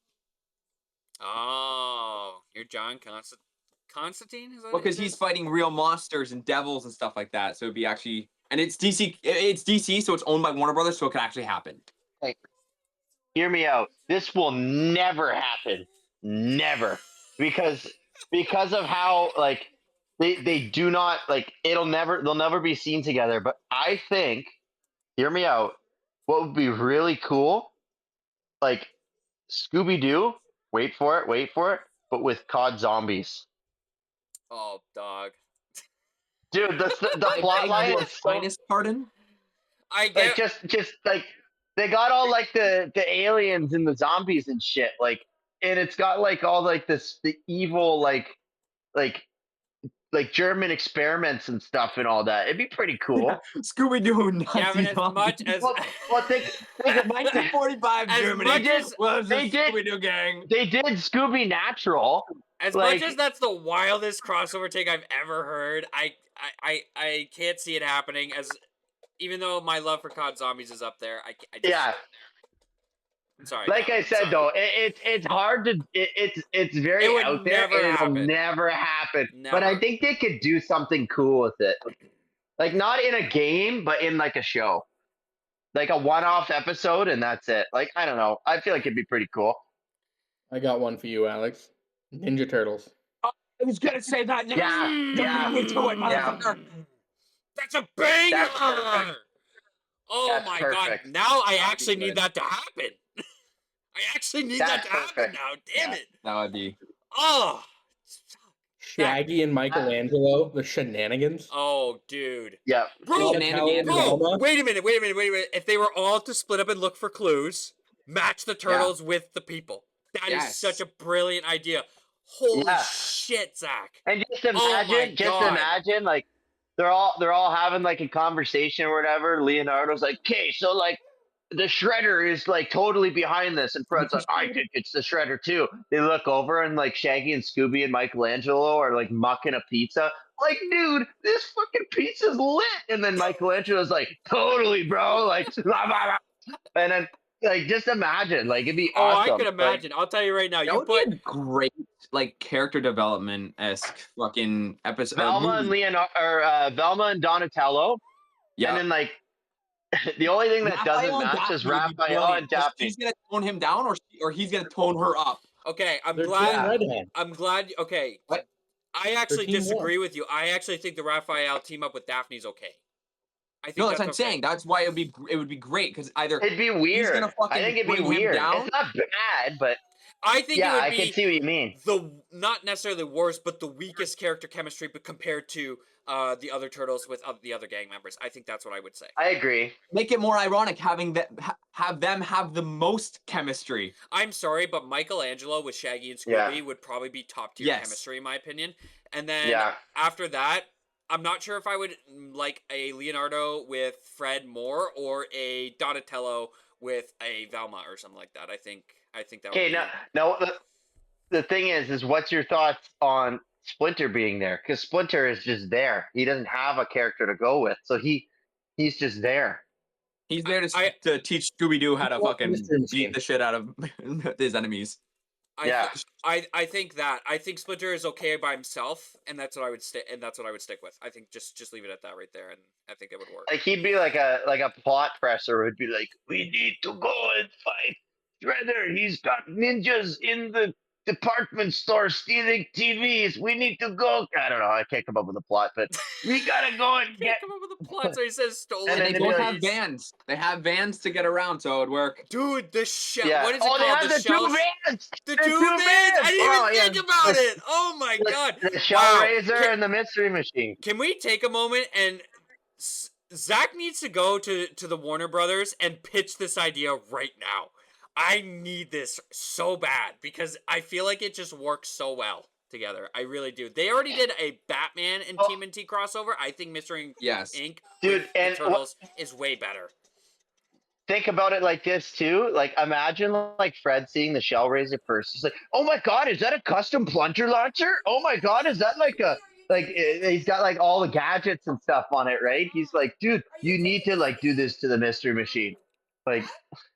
Speaker 1: Oh, you're John Constantine? Is that
Speaker 2: Well, because he's fighting real monsters and devils and stuff like that. So it'd be actually, and it's DC. It's DC, so it's owned by Warner Brothers, so it could actually happen.
Speaker 3: Like, hear me out. This will never happen. Never. Because of how like they do not like they'll never be seen together. But I think, hear me out. What would be really cool, like Scooby-Doo, wait for it, but with COD zombies.
Speaker 1: Oh, dog.
Speaker 3: Dude, the plot line is so,
Speaker 2: Finest pardon.
Speaker 1: I get
Speaker 3: like just like they got all like the aliens and the zombies and shit, like, and it's got like all like the evil like like German experiments and stuff and all that. It'd be pretty cool.
Speaker 2: Scooby-Doo
Speaker 1: Gavin,
Speaker 2: Nazi
Speaker 1: as
Speaker 2: zombies.
Speaker 1: much as
Speaker 3: Well, think
Speaker 2: 1945
Speaker 1: As
Speaker 2: Germany
Speaker 1: much
Speaker 3: as-
Speaker 2: was the
Speaker 3: they did-
Speaker 2: Scooby-Doo gang.
Speaker 3: they did Scooby Natural.
Speaker 1: as
Speaker 3: like-
Speaker 1: much as that's the wildest crossover take I've ever heard, I can't see it happening. As even though my love for COD Zombies is up there, I just,
Speaker 3: Yeah,
Speaker 1: I'm sorry.
Speaker 3: like
Speaker 1: Gavin,
Speaker 3: I
Speaker 1: I'm
Speaker 3: said
Speaker 1: sorry.
Speaker 3: though, it's hard to it's very
Speaker 1: It would
Speaker 3: out there
Speaker 1: never
Speaker 3: and it'll
Speaker 1: happen.
Speaker 3: never happen. But I
Speaker 1: Never.
Speaker 3: think they could do something cool with it, like not in a game, but in like a show, like a one-off episode, and that's it. Like I don't know, I feel like it'd be pretty cool.
Speaker 4: I got one for you, Alex. Ninja Turtles.
Speaker 2: I was gonna say that.
Speaker 3: Yeah, yeah,
Speaker 2: Beat me to it,
Speaker 3: yeah.
Speaker 2: motherfucker.
Speaker 1: That's a banger.
Speaker 3: That's perfect.
Speaker 1: Oh
Speaker 3: That's
Speaker 1: my
Speaker 3: perfect.
Speaker 1: god! Now I
Speaker 4: That'd be
Speaker 1: actually need
Speaker 4: good.
Speaker 1: that to happen. I actually need
Speaker 3: That's
Speaker 1: that to happen
Speaker 3: perfect.
Speaker 1: now. Damn
Speaker 2: Yeah,
Speaker 1: it!
Speaker 2: that would be.
Speaker 1: Oh.
Speaker 4: Shaggy and Michelangelo, the shenanigans.
Speaker 1: Oh, dude.
Speaker 3: Yeah,
Speaker 1: Bro,
Speaker 2: Shenanigans.
Speaker 1: bro, wait a minute. If they were all to split up and look for clues, match the turtles with the people. That is
Speaker 2: Yes.
Speaker 1: such a brilliant idea. Holy
Speaker 3: Yeah.
Speaker 1: shit, Zach.
Speaker 3: and just
Speaker 1: Oh my
Speaker 3: imagine,
Speaker 1: God.
Speaker 3: like they're all having like a conversation or whatever. Leonardo's like, okay, so like the Shredder is like totally behind this, and Fred's like, I think it's the Shredder too. They look over and like Shaggy and Scooby and Michelangelo are like mucking a pizza. Like, dude, this fucking pizza's lit. And then Michelangelo's like, totally, bro. Like, blah, blah, blah. And then like just imagine, like it'd be
Speaker 1: Oh,
Speaker 3: awesome.
Speaker 1: I could
Speaker 3: Like,
Speaker 1: imagine. I'll tell you right now.
Speaker 2: That
Speaker 1: You
Speaker 2: would
Speaker 1: put
Speaker 2: be a great, like, character development esque fucking episode.
Speaker 3: Velma and Leonardo, or Velma and Donatello,
Speaker 2: Yeah.
Speaker 3: and then like the only thing that doesn't
Speaker 2: Raphael and
Speaker 3: match is
Speaker 2: Daphne would be
Speaker 3: Raphael
Speaker 2: brilliant,
Speaker 3: and
Speaker 2: 'cause
Speaker 3: Daphne.
Speaker 2: She's gonna tone him down, or he's gonna tone her up.
Speaker 1: okay. I'm
Speaker 4: They're
Speaker 1: glad.
Speaker 4: Team Redhead.
Speaker 1: I'm glad. Okay.
Speaker 2: What?
Speaker 1: I actually
Speaker 4: Team
Speaker 1: disagree with you. I actually think the Raphael team up with Daphne's okay. I think
Speaker 2: No, that's what I'm
Speaker 1: okay.
Speaker 2: saying. That's why it would be great, because either
Speaker 3: It'd be weird.
Speaker 2: gonna fucking
Speaker 3: I think it'd be
Speaker 2: bring him
Speaker 3: weird.
Speaker 2: down.
Speaker 3: It's not bad, but
Speaker 1: I think
Speaker 3: yeah,
Speaker 1: it
Speaker 3: I
Speaker 1: would
Speaker 3: can
Speaker 1: be
Speaker 3: see what you mean.
Speaker 1: the not necessarily worst, but the weakest character chemistry, but compared to the other turtles with the other gang members. I think that's what I would say.
Speaker 3: I agree.
Speaker 2: make it more ironic having that have them have the most chemistry.
Speaker 1: I'm sorry, but Michelangelo with Shaggy and
Speaker 3: Yeah.
Speaker 1: Scooby would probably be top tier
Speaker 2: Yes.
Speaker 1: chemistry in my opinion. And then
Speaker 3: Yeah.
Speaker 1: after that, I'm not sure if I would like a Leonardo with Fred more or a Donatello with a Velma or something like that. I think that
Speaker 3: Okay,
Speaker 1: would be
Speaker 3: no. The thing is what's your thoughts on Splinter being there? Because Splinter is just there. He doesn't have a character to go with, so he's just there.
Speaker 2: He's there to,
Speaker 1: I-
Speaker 2: to teach Scooby-Doo how to
Speaker 4: Well,
Speaker 2: fucking
Speaker 4: Mr. Machine.
Speaker 2: beat the shit out of his enemies.
Speaker 3: Yeah.
Speaker 1: I think that. I think Splinter is okay by himself, and that's what I would stick with. I think just leave it at that right there, and I think it would work.
Speaker 3: Like he'd be like a plot presser who'd be like, we need to go and fight Shredder. He's got ninjas in the department store stealing TVs. We need to go. I don't know. I can't come up with a plot, but we gotta go and
Speaker 1: Can't
Speaker 3: get.
Speaker 1: come up with a plot, so he says stolen.
Speaker 3: And
Speaker 2: And
Speaker 3: then
Speaker 2: they
Speaker 3: they'd be
Speaker 2: both
Speaker 3: like-
Speaker 2: have vans. They have vans to get around, so it'd work.
Speaker 1: Dude, the shell.
Speaker 3: Yeah.
Speaker 1: What is it
Speaker 3: Oh, they
Speaker 1: called?
Speaker 3: have
Speaker 1: The
Speaker 3: the
Speaker 1: shells.
Speaker 3: two vans.
Speaker 1: The
Speaker 3: The
Speaker 1: two
Speaker 3: two
Speaker 1: vans. I
Speaker 3: vans!
Speaker 1: didn't
Speaker 3: Oh,
Speaker 1: even
Speaker 3: yeah.
Speaker 1: think about it. Oh my god.
Speaker 3: The Shell
Speaker 1: Wow.
Speaker 3: Razor
Speaker 1: Can-
Speaker 3: and the Mystery Machine.
Speaker 1: Can we take a moment and Zach needs to go to the Warner Brothers and pitch this idea right now. I need this so bad because I feel like it just works so well together. I really do. They already did a Batman and
Speaker 3: Oh.
Speaker 1: TMNT crossover. I think Mystery
Speaker 2: Yes.
Speaker 1: Inc.
Speaker 3: Dude,
Speaker 1: with
Speaker 3: and
Speaker 1: the Turtles is way better.
Speaker 3: Think about it like this too. Like imagine like Fred seeing the Shell Razor first. He's like, "Oh my god, is that a custom plunger launcher? Oh my god, is that like a he's got like all the gadgets and stuff on it, right? He's like, dude, you need to like do this to the Mystery Machine. Like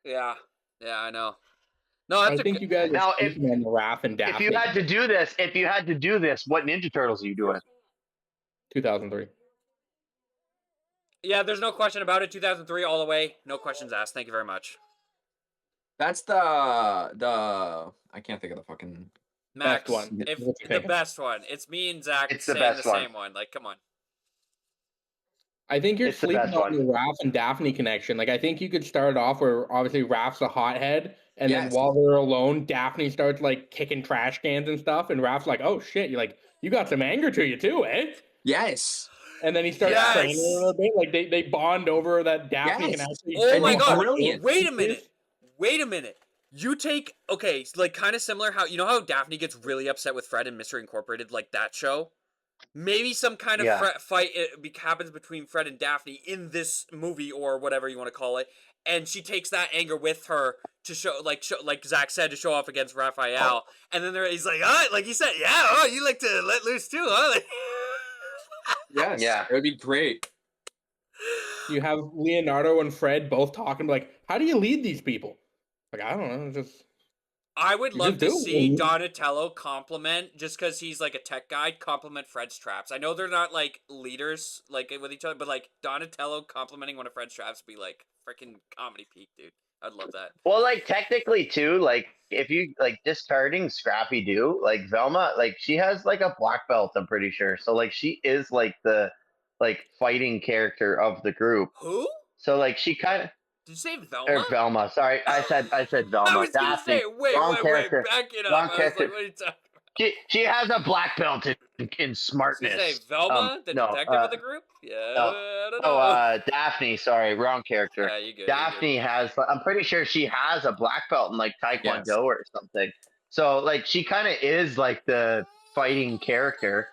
Speaker 1: Yeah, I know. No,
Speaker 4: I
Speaker 1: that's
Speaker 4: think
Speaker 1: a
Speaker 4: you guys
Speaker 3: Now,
Speaker 4: are sleeping on the Raph and
Speaker 3: if
Speaker 4: Daphne.
Speaker 3: you had to do this, what Ninja Turtles are you doing?
Speaker 4: 2003.
Speaker 1: yeah. There's no question about it. 2003 all the way. No questions asked. Thank you very much,
Speaker 2: That's the I can't think of the fucking
Speaker 1: Max.
Speaker 4: one.
Speaker 1: If
Speaker 4: What you
Speaker 1: the
Speaker 4: think?
Speaker 1: best one, it's me and Zach
Speaker 3: It's the
Speaker 1: saying
Speaker 3: best
Speaker 1: the
Speaker 3: one.
Speaker 1: same one. Like, come on.
Speaker 4: I think you're
Speaker 3: It's the
Speaker 4: sleeping
Speaker 3: best
Speaker 4: on
Speaker 3: one.
Speaker 4: the Raph and Daphne connection. Like, I think you could start off where obviously Raph's a hothead, and then
Speaker 2: Yes.
Speaker 4: while they're alone, Daphne starts like kicking trash cans and stuff, and Raph's like, "Oh shit, you got some anger to you too, eh?"
Speaker 2: yes.
Speaker 4: And then he starts
Speaker 1: Yes.
Speaker 4: training her a little bit. Like they bond over that Daphne can
Speaker 2: Yes.
Speaker 4: actually.
Speaker 1: Oh
Speaker 2: And
Speaker 1: my
Speaker 2: he's
Speaker 1: god!
Speaker 2: brilliant.
Speaker 1: Wait a minute. Wait a minute. You take okay, like kind of similar how you know how Daphne gets really upset with Fred and Mystery Incorporated, like that show. maybe some kind of
Speaker 3: Yeah.
Speaker 1: fight happens between Fred and Daphne in this movie or whatever you want to call it, and she takes that anger with her to show, like Zach said, to show off against Raphael, and then he's like, oh, like he said, yeah, oh, you like to let loose too, huh? Like,
Speaker 2: Yes,
Speaker 3: Yeah.
Speaker 2: it would be great.
Speaker 4: You have Leonardo and Fred both talking like, how do you lead these people? Like, I don't know, just
Speaker 1: I would
Speaker 4: you
Speaker 1: love
Speaker 4: just
Speaker 1: to
Speaker 4: do.
Speaker 1: see Donatello compliment, just because he's like a tech guy, compliment Fred's traps. I know they're not like leaders like with each other, but like Donatello complimenting one of Fred's traps would be like freaking comedy peak, dude. I'd love that.
Speaker 3: Well, like technically too, like if you like discarding Scrappy Doo, like Velma, like she has like a black belt, I'm pretty sure. So like she is like the like fighting character of the group.
Speaker 1: Who?
Speaker 3: So like she kind of
Speaker 1: Did you say Velma?
Speaker 3: or Velma. Sorry, I said
Speaker 1: I
Speaker 3: Velma.
Speaker 1: was gonna say,
Speaker 3: Daphne.
Speaker 1: wait,
Speaker 3: Wrong character.
Speaker 1: back it up.
Speaker 3: Wrong
Speaker 1: I was like,
Speaker 3: character.
Speaker 1: what are you talking about?
Speaker 3: She has a black belt in
Speaker 1: Did you
Speaker 3: smartness.
Speaker 1: say Velma, the
Speaker 3: No,
Speaker 1: detective of the group? Yeah,
Speaker 3: no,
Speaker 1: I don't
Speaker 3: no,
Speaker 1: know.
Speaker 3: Daphne. Sorry, wrong character.
Speaker 1: Yeah, you good.
Speaker 3: Daphne has. I'm pretty sure she has a black belt in like Taekwondo
Speaker 2: Yes.
Speaker 3: or something. So like she kind of is like the fighting character.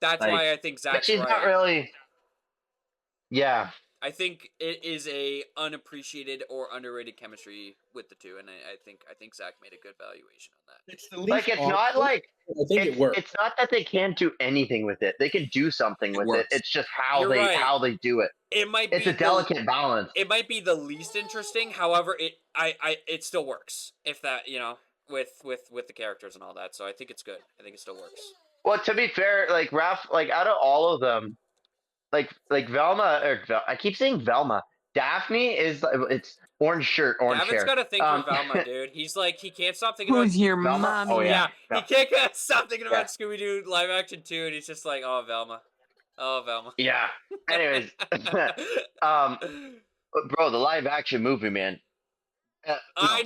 Speaker 1: That's
Speaker 3: Like,
Speaker 1: why I think
Speaker 3: but
Speaker 1: Zach's
Speaker 3: she's
Speaker 1: right.
Speaker 3: not really. Yeah.
Speaker 1: I think it is a unappreciated or underrated chemistry with the two, and I think Zach made a good valuation on that.
Speaker 4: It's the least
Speaker 3: Like it's not
Speaker 4: awkward,
Speaker 3: like
Speaker 4: but I think it works.
Speaker 3: it's not that they can't do anything with it. They can do something with it.
Speaker 2: works.
Speaker 3: It's just how
Speaker 1: You're right.
Speaker 3: how they do it.
Speaker 1: It might
Speaker 3: It's
Speaker 1: be
Speaker 3: a delicate balance.
Speaker 1: It might be the least interesting. However, it still works if that with the characters and all that. So I think it's good. I think it still works.
Speaker 3: Well, to be fair, like Raph, like out of all of them, like Velma I keep saying Velma. Daphne is it's orange shirt, orange
Speaker 1: Gavin's
Speaker 3: hair.
Speaker 1: got a thing for Velma, dude. He's like he can't stop thinking about
Speaker 2: Who's your
Speaker 3: Velma?
Speaker 2: mommy?
Speaker 3: Oh
Speaker 1: yeah.
Speaker 3: yeah.
Speaker 1: He can't stop thinking
Speaker 3: Yeah.
Speaker 1: about Scooby-Doo live action 2, and he's just like, oh Velma, oh Velma.
Speaker 3: Yeah. Anyways, bro, the live action movie, man.
Speaker 1: I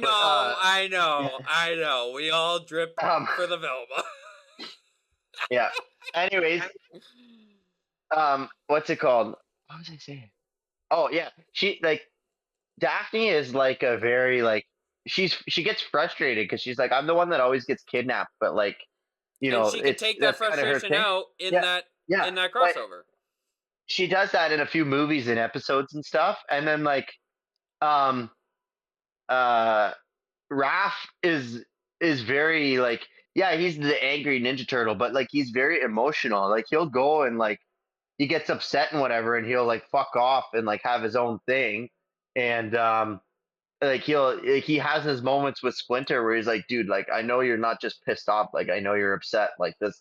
Speaker 1: know.
Speaker 3: yeah.
Speaker 1: We all drip for the Velma.
Speaker 3: Yeah. Anyways, what's it called? What was I saying? Oh yeah, she like Daphne is like a very like she gets frustrated because she's like I'm the one that always gets kidnapped, but like
Speaker 1: and she could take that
Speaker 3: that's kinda her
Speaker 1: frustration
Speaker 3: thing.
Speaker 1: out in
Speaker 3: Yeah, yeah,
Speaker 1: that
Speaker 3: but
Speaker 1: crossover.
Speaker 3: she does that in a few movies and episodes and stuff, and then like um uh Raph is very like yeah he's the angry Ninja Turtle, but like he's very emotional. Like he'll go and like he gets upset and whatever, and he'll like fuck off and like have his own thing, and like he has his moments with Splinter where he's like, dude, like I know you're not just pissed off, like I know you're upset, like this,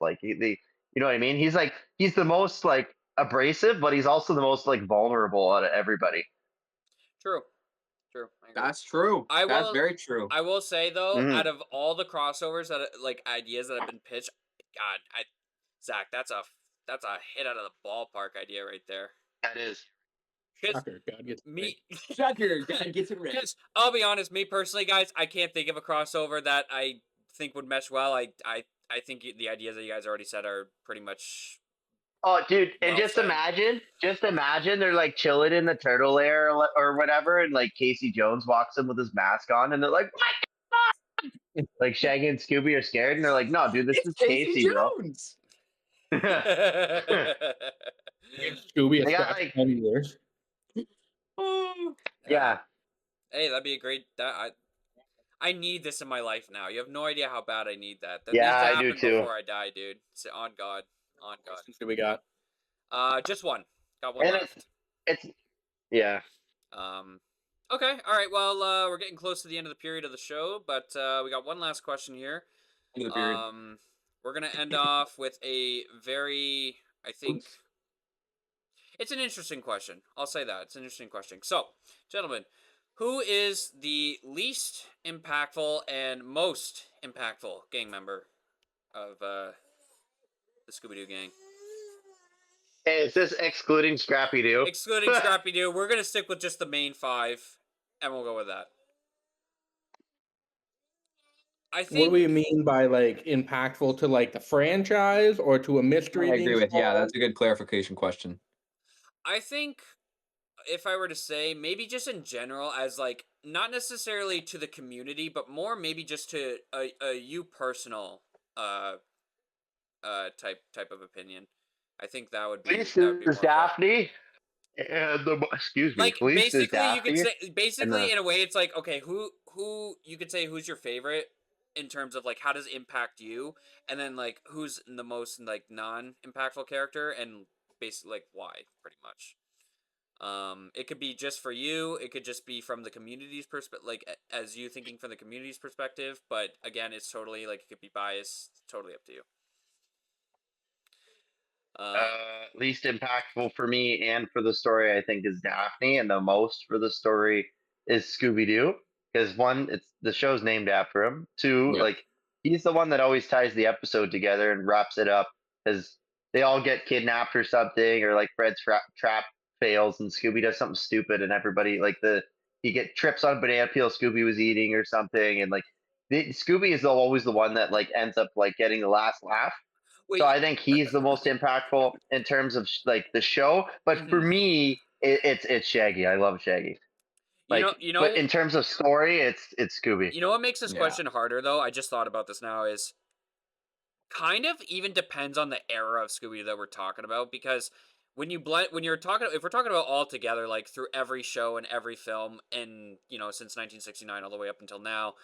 Speaker 3: like you know what I mean? He's like he's the most like abrasive, but he's also the most like vulnerable out of everybody.
Speaker 1: True. I agree.
Speaker 2: That's true. That's very true.
Speaker 1: I will say though,
Speaker 3: Mhm.
Speaker 1: out of all the crossovers that like ideas that have been pitched, God, Zach, that's a hit out of the ballpark idea right there.
Speaker 3: That is.
Speaker 4: Shocker, God gets
Speaker 1: Me,
Speaker 2: Shocker, God gets it right.
Speaker 1: because I'll be honest, me personally, guys, I can't think of a crossover that I think would mesh well. I think the ideas that you guys already said are pretty much.
Speaker 3: Oh, dude, and
Speaker 1: Well
Speaker 3: just
Speaker 1: said.
Speaker 3: imagine they're like chilling in the turtle lair or whatever, and like Casey Jones walks in with his mask on, and they're like, "My God!" Like Shaggy and Scooby are scared, and they're like, "No, dude, this is Casey, bro."
Speaker 2: Jones.
Speaker 4: Scooby
Speaker 3: They
Speaker 4: has
Speaker 3: got,
Speaker 4: got
Speaker 3: like-
Speaker 4: 20 years.
Speaker 3: Yeah,
Speaker 1: Hey, that'd be a great. I need this in my life now. You have no idea how bad I need that. That
Speaker 3: Yeah,
Speaker 1: needs to
Speaker 3: I do
Speaker 1: happen
Speaker 3: too.
Speaker 1: before I die, dude. On God.
Speaker 4: Who we got?
Speaker 1: Just one. Got one
Speaker 3: And
Speaker 1: left.
Speaker 3: it's yeah.
Speaker 1: Okay. All right. Well, we're getting close to the end of the period of the show, but we got one last question here.
Speaker 2: End of the period.
Speaker 1: We're gonna end off with a very, I think, it's an interesting question. I'll say that it's an interesting question. So, gentlemen, who is the least impactful and most impactful gang member of the Scooby-Doo gang?
Speaker 3: Hey, is this excluding Scrappy Doo?
Speaker 1: Excluding Scrappy Doo, we're gonna stick with just the main 5, and we'll go with that. I think.
Speaker 4: What do we mean by like impactful to like the franchise or to a mystery?
Speaker 2: I agree
Speaker 4: being
Speaker 2: with. Yeah,
Speaker 4: solved?
Speaker 2: that's a good clarification question.
Speaker 1: I think if I were to say, maybe just in general, as like not necessarily to the community, but more maybe just to a you personal type of opinion. I think that would be
Speaker 3: Least
Speaker 1: more
Speaker 3: is
Speaker 1: fair.
Speaker 3: Daphne, and excuse me.
Speaker 1: Like
Speaker 3: Least is
Speaker 1: basically, you could
Speaker 3: Daphne,
Speaker 1: say
Speaker 3: and the
Speaker 1: in a way, it's like okay, who you could say who's your favorite in terms of like how does it impact you, and then like who's the most like non-impactful character, and basically like why, pretty much. It could be just for you. It could just be from the community's perspective, like as you thinking from the community's perspective. But again, it's totally like it could be biased. It's totally up to you.
Speaker 3: least impactful for me and for the story, I think, is Daphne, and the most for the story is Scooby Doo. Because one, it's the show's named after him. Two,
Speaker 2: Yeah.
Speaker 3: like he's the one that always ties the episode together and wraps it up. Because they all get kidnapped or something, or like Fred's trap fails and Scooby does something stupid, and everybody like he get trips on a banana peel Scooby was eating or something, and like Scooby is always the one that like ends up like getting the last laugh. So
Speaker 1: Wait.
Speaker 3: I think he's the most impactful in terms of like the show. But for
Speaker 1: Mhm.
Speaker 3: me, it's Shaggy. I love Shaggy. Like,
Speaker 1: You
Speaker 3: but
Speaker 1: know,
Speaker 3: in terms of story, it's Scooby.
Speaker 1: you know what makes this
Speaker 2: Yeah.
Speaker 1: question harder though? I just thought about this now. Is kind of even depends on the era of Scooby that we're talking about because when you're talking if we're talking about all together like through every show and every film and since 1969 all the way up until now,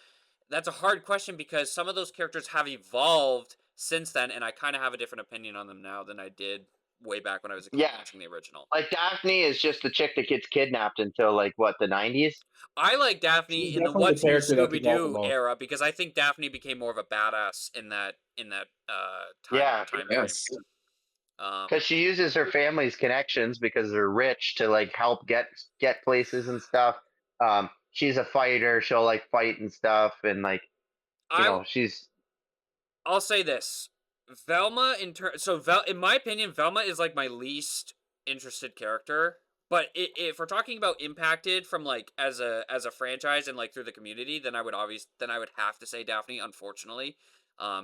Speaker 1: that's a hard question because some of those characters have evolved since then and I kind of have a different opinion on them now than I did way back when I was a kid
Speaker 3: Yeah,
Speaker 1: watching the original.
Speaker 3: like Daphne is just the chick that gets kidnapped until like what, the 90s.
Speaker 1: I like Daphne
Speaker 4: She's
Speaker 1: in the
Speaker 4: definitely the
Speaker 1: What's New
Speaker 4: character that's
Speaker 1: Scooby
Speaker 4: evolved the
Speaker 1: Doo
Speaker 4: most.
Speaker 1: era because I think Daphne became more of a badass in that
Speaker 3: Yeah,
Speaker 1: time frame.
Speaker 2: Yes.
Speaker 3: because she uses her family's connections because they're rich to like help get places and stuff. She's a fighter. She'll like fight and stuff, and like
Speaker 1: I
Speaker 3: she's
Speaker 1: I'll say this. Velma in my opinion, Velma is like my least interested character. But if we're talking about impacted from like as a franchise and like through the community, then I would have to say Daphne. Unfortunately,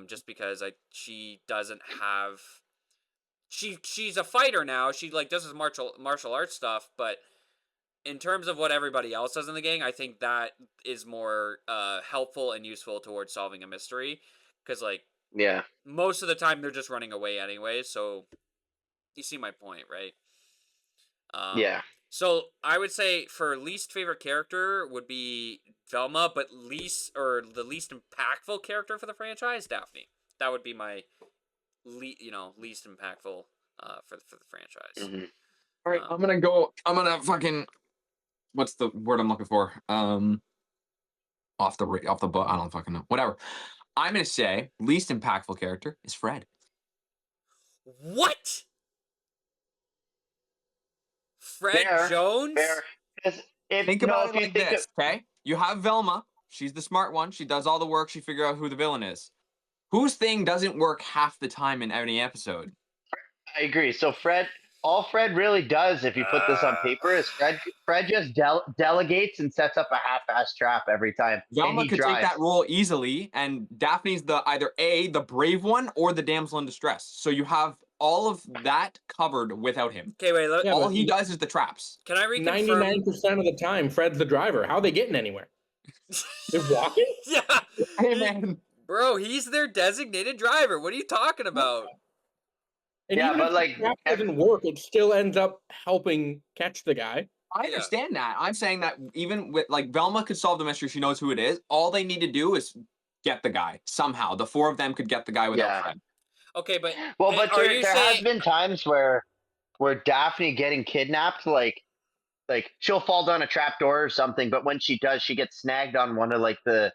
Speaker 1: just because she doesn't have she's a fighter now. She like does this martial arts stuff, but in terms of what everybody else does in the gang, I think that is more helpful and useful towards solving a mystery. Because like
Speaker 3: yeah.
Speaker 1: most of the time they're just running away anyway, so you see my point, right?
Speaker 3: Yeah.
Speaker 1: So I would say for least favorite character would be Velma, but the least impactful character for the franchise, Daphne. That would be my least impactful for the franchise.
Speaker 3: Hmm.
Speaker 2: All right, I'm gonna fucking what's the word I'm looking for? Off the boat. I don't fucking know. Whatever. I'm gonna say least impactful character is Fred.
Speaker 1: What? Fred
Speaker 3: Fair,
Speaker 1: Jones?
Speaker 3: fair. Because
Speaker 2: Think about it
Speaker 3: if you
Speaker 2: like
Speaker 3: think
Speaker 2: this, okay? You have Velma. She's the smart one. She does all the work. She figures out who the villain is. Whose thing doesn't work half the time in any episode?
Speaker 3: I agree. So all Fred really does, if you put this on paper, is Fred just delegates and sets up a half-ass trap every time, and
Speaker 2: Velma
Speaker 3: he
Speaker 2: could take
Speaker 3: drives.
Speaker 2: that role easily, and Daphne's the either the brave one or the damsel in distress. So you have all of that covered without him.
Speaker 1: Okay, wait.
Speaker 4: Yeah,
Speaker 2: All
Speaker 4: but
Speaker 2: he does is the traps.
Speaker 1: Can I reconfirm?
Speaker 4: 99% of the time, Fred's the driver. How are they getting anywhere? They're walking?
Speaker 1: Yeah.
Speaker 2: Hey man,
Speaker 1: Bro, he's their designated driver. What are you talking about?
Speaker 4: And
Speaker 3: Yeah,
Speaker 4: even
Speaker 3: but
Speaker 4: if
Speaker 3: like
Speaker 4: the trap doesn't work, it still ends up helping catch the guy.
Speaker 2: I understand that. I'm saying that even with like Velma could solve the mystery, she knows who it is. All they need to do is get the guy somehow. The four of them could get the guy without
Speaker 3: Yeah.
Speaker 2: Fred.
Speaker 1: Okay, but
Speaker 3: well, but
Speaker 1: are
Speaker 3: there,
Speaker 1: you
Speaker 3: there has
Speaker 1: saying
Speaker 3: been times where Daphne getting kidnapped, like she'll fall down a trap door or something, but when she does, she gets snagged on one of like the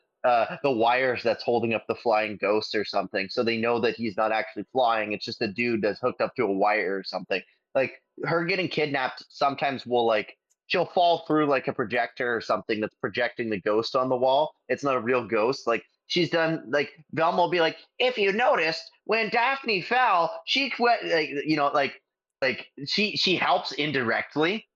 Speaker 3: wires that's holding up the flying ghost or something. So they know that he's not actually flying. It's just a dude that's hooked up to a wire or something. Like her getting kidnapped sometimes will like she'll fall through like a projector or something that's projecting the ghost on the wall. It's not a real ghost. Like she's done like Velma will be like, if you noticed when Daphne fell, she quit like she helps indirectly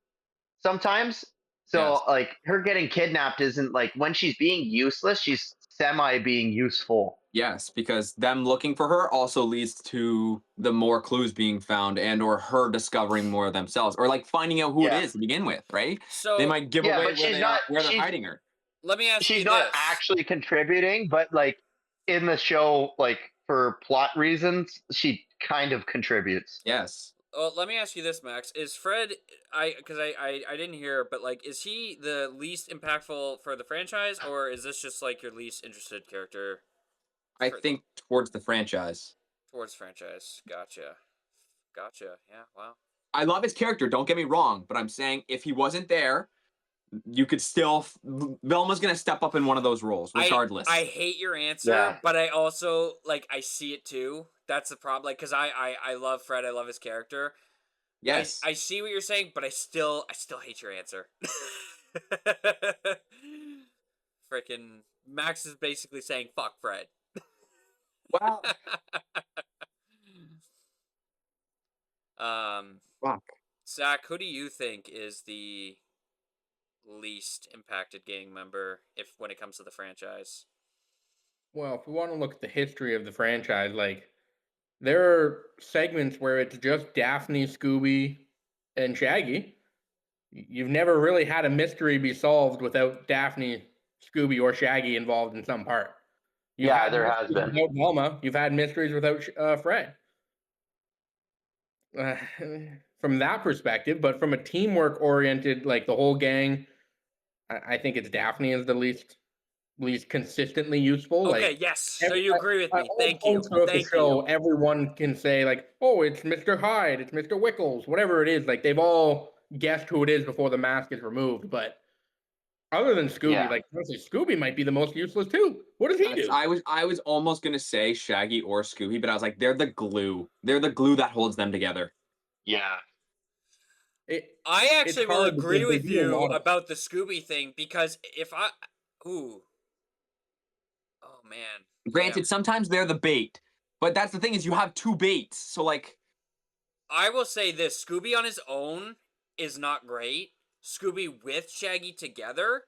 Speaker 3: sometimes. So
Speaker 2: Yes.
Speaker 3: like her getting kidnapped isn't like when she's being useless, she's semi being useful.
Speaker 2: Yes, because them looking for her also leads to the more clues being found and or her discovering more of themselves or like finding out who it
Speaker 3: Yeah.
Speaker 2: is to begin with, right? They
Speaker 1: so?
Speaker 2: might give
Speaker 3: Yeah,
Speaker 2: away
Speaker 3: but
Speaker 2: where
Speaker 3: she's
Speaker 2: they
Speaker 3: not
Speaker 2: are, where they're
Speaker 3: she's
Speaker 2: hiding her.
Speaker 1: Let me ask
Speaker 3: she's
Speaker 1: you
Speaker 3: not
Speaker 1: this.
Speaker 3: actually contributing, but like in the show, like for plot reasons, she kind of contributes.
Speaker 2: Yes.
Speaker 1: Well, let me ask you this, Max: Is Fred? Because I didn't hear, but like, is he the least impactful for the franchise, or is this just like your least interested character
Speaker 2: I
Speaker 1: for,
Speaker 2: think towards the franchise.
Speaker 1: towards franchise? Gotcha. Yeah. Wow.
Speaker 2: I love his character, don't get me wrong, but I'm saying if he wasn't there, you could still Velma's gonna step up in one of those roles, regardless.
Speaker 1: I hate your answer,
Speaker 3: Yeah.
Speaker 1: but I also like I see it too. That's the problem. Like, cause I love Fred. I love his character.
Speaker 2: Yes.
Speaker 1: I see what you're saying, but I still hate your answer. Freaking Max is basically saying fuck Fred.
Speaker 2: Well, fuck.
Speaker 1: Zach, who do you think is the least impacted gang member if when it comes to the franchise?
Speaker 4: Well, if we want to look at the history of the franchise, like there are segments where it's just Daphne, Scooby, and Shaggy. You've never really had a mystery be solved without Daphne, Scooby, or Shaggy involved in some part. You've
Speaker 3: Yeah,
Speaker 4: had
Speaker 3: there has
Speaker 4: mysteries
Speaker 3: been.
Speaker 4: without Velma. You've had mysteries without Fred. Uh, from that perspective, but from a teamwork oriented, like the whole gang, I think it's Daphne is the least consistently useful.
Speaker 1: Okay,
Speaker 4: Like
Speaker 1: yes. So you agree with me.
Speaker 4: all
Speaker 1: Thank you.
Speaker 4: points throughout the
Speaker 1: Thank
Speaker 4: show,
Speaker 1: you.
Speaker 4: everyone can say like, "Oh, it's Mr. Hyde, it's Mr. Wickles, whatever it is." Like they've all guessed who it is before the mask is removed. But other than Scooby,
Speaker 3: Yeah.
Speaker 4: like honestly, Scooby might be the most useless too. What does he do?
Speaker 2: I was almost gonna say Shaggy or Scooby, but I was like, they're the glue. They're the glue that holds them together.
Speaker 3: Yeah.
Speaker 1: I
Speaker 4: It's
Speaker 1: actually will
Speaker 4: hard
Speaker 1: agree
Speaker 4: because they
Speaker 1: with
Speaker 4: do a
Speaker 1: you
Speaker 4: lot of.
Speaker 1: about the Scooby thing because if I, ooh, oh man,
Speaker 2: Granted,
Speaker 1: damn.
Speaker 2: sometimes they're the bait, but that's the thing is you have two baits. So like,
Speaker 1: I will say this: Scooby on his own is not great. Scooby with Shaggy together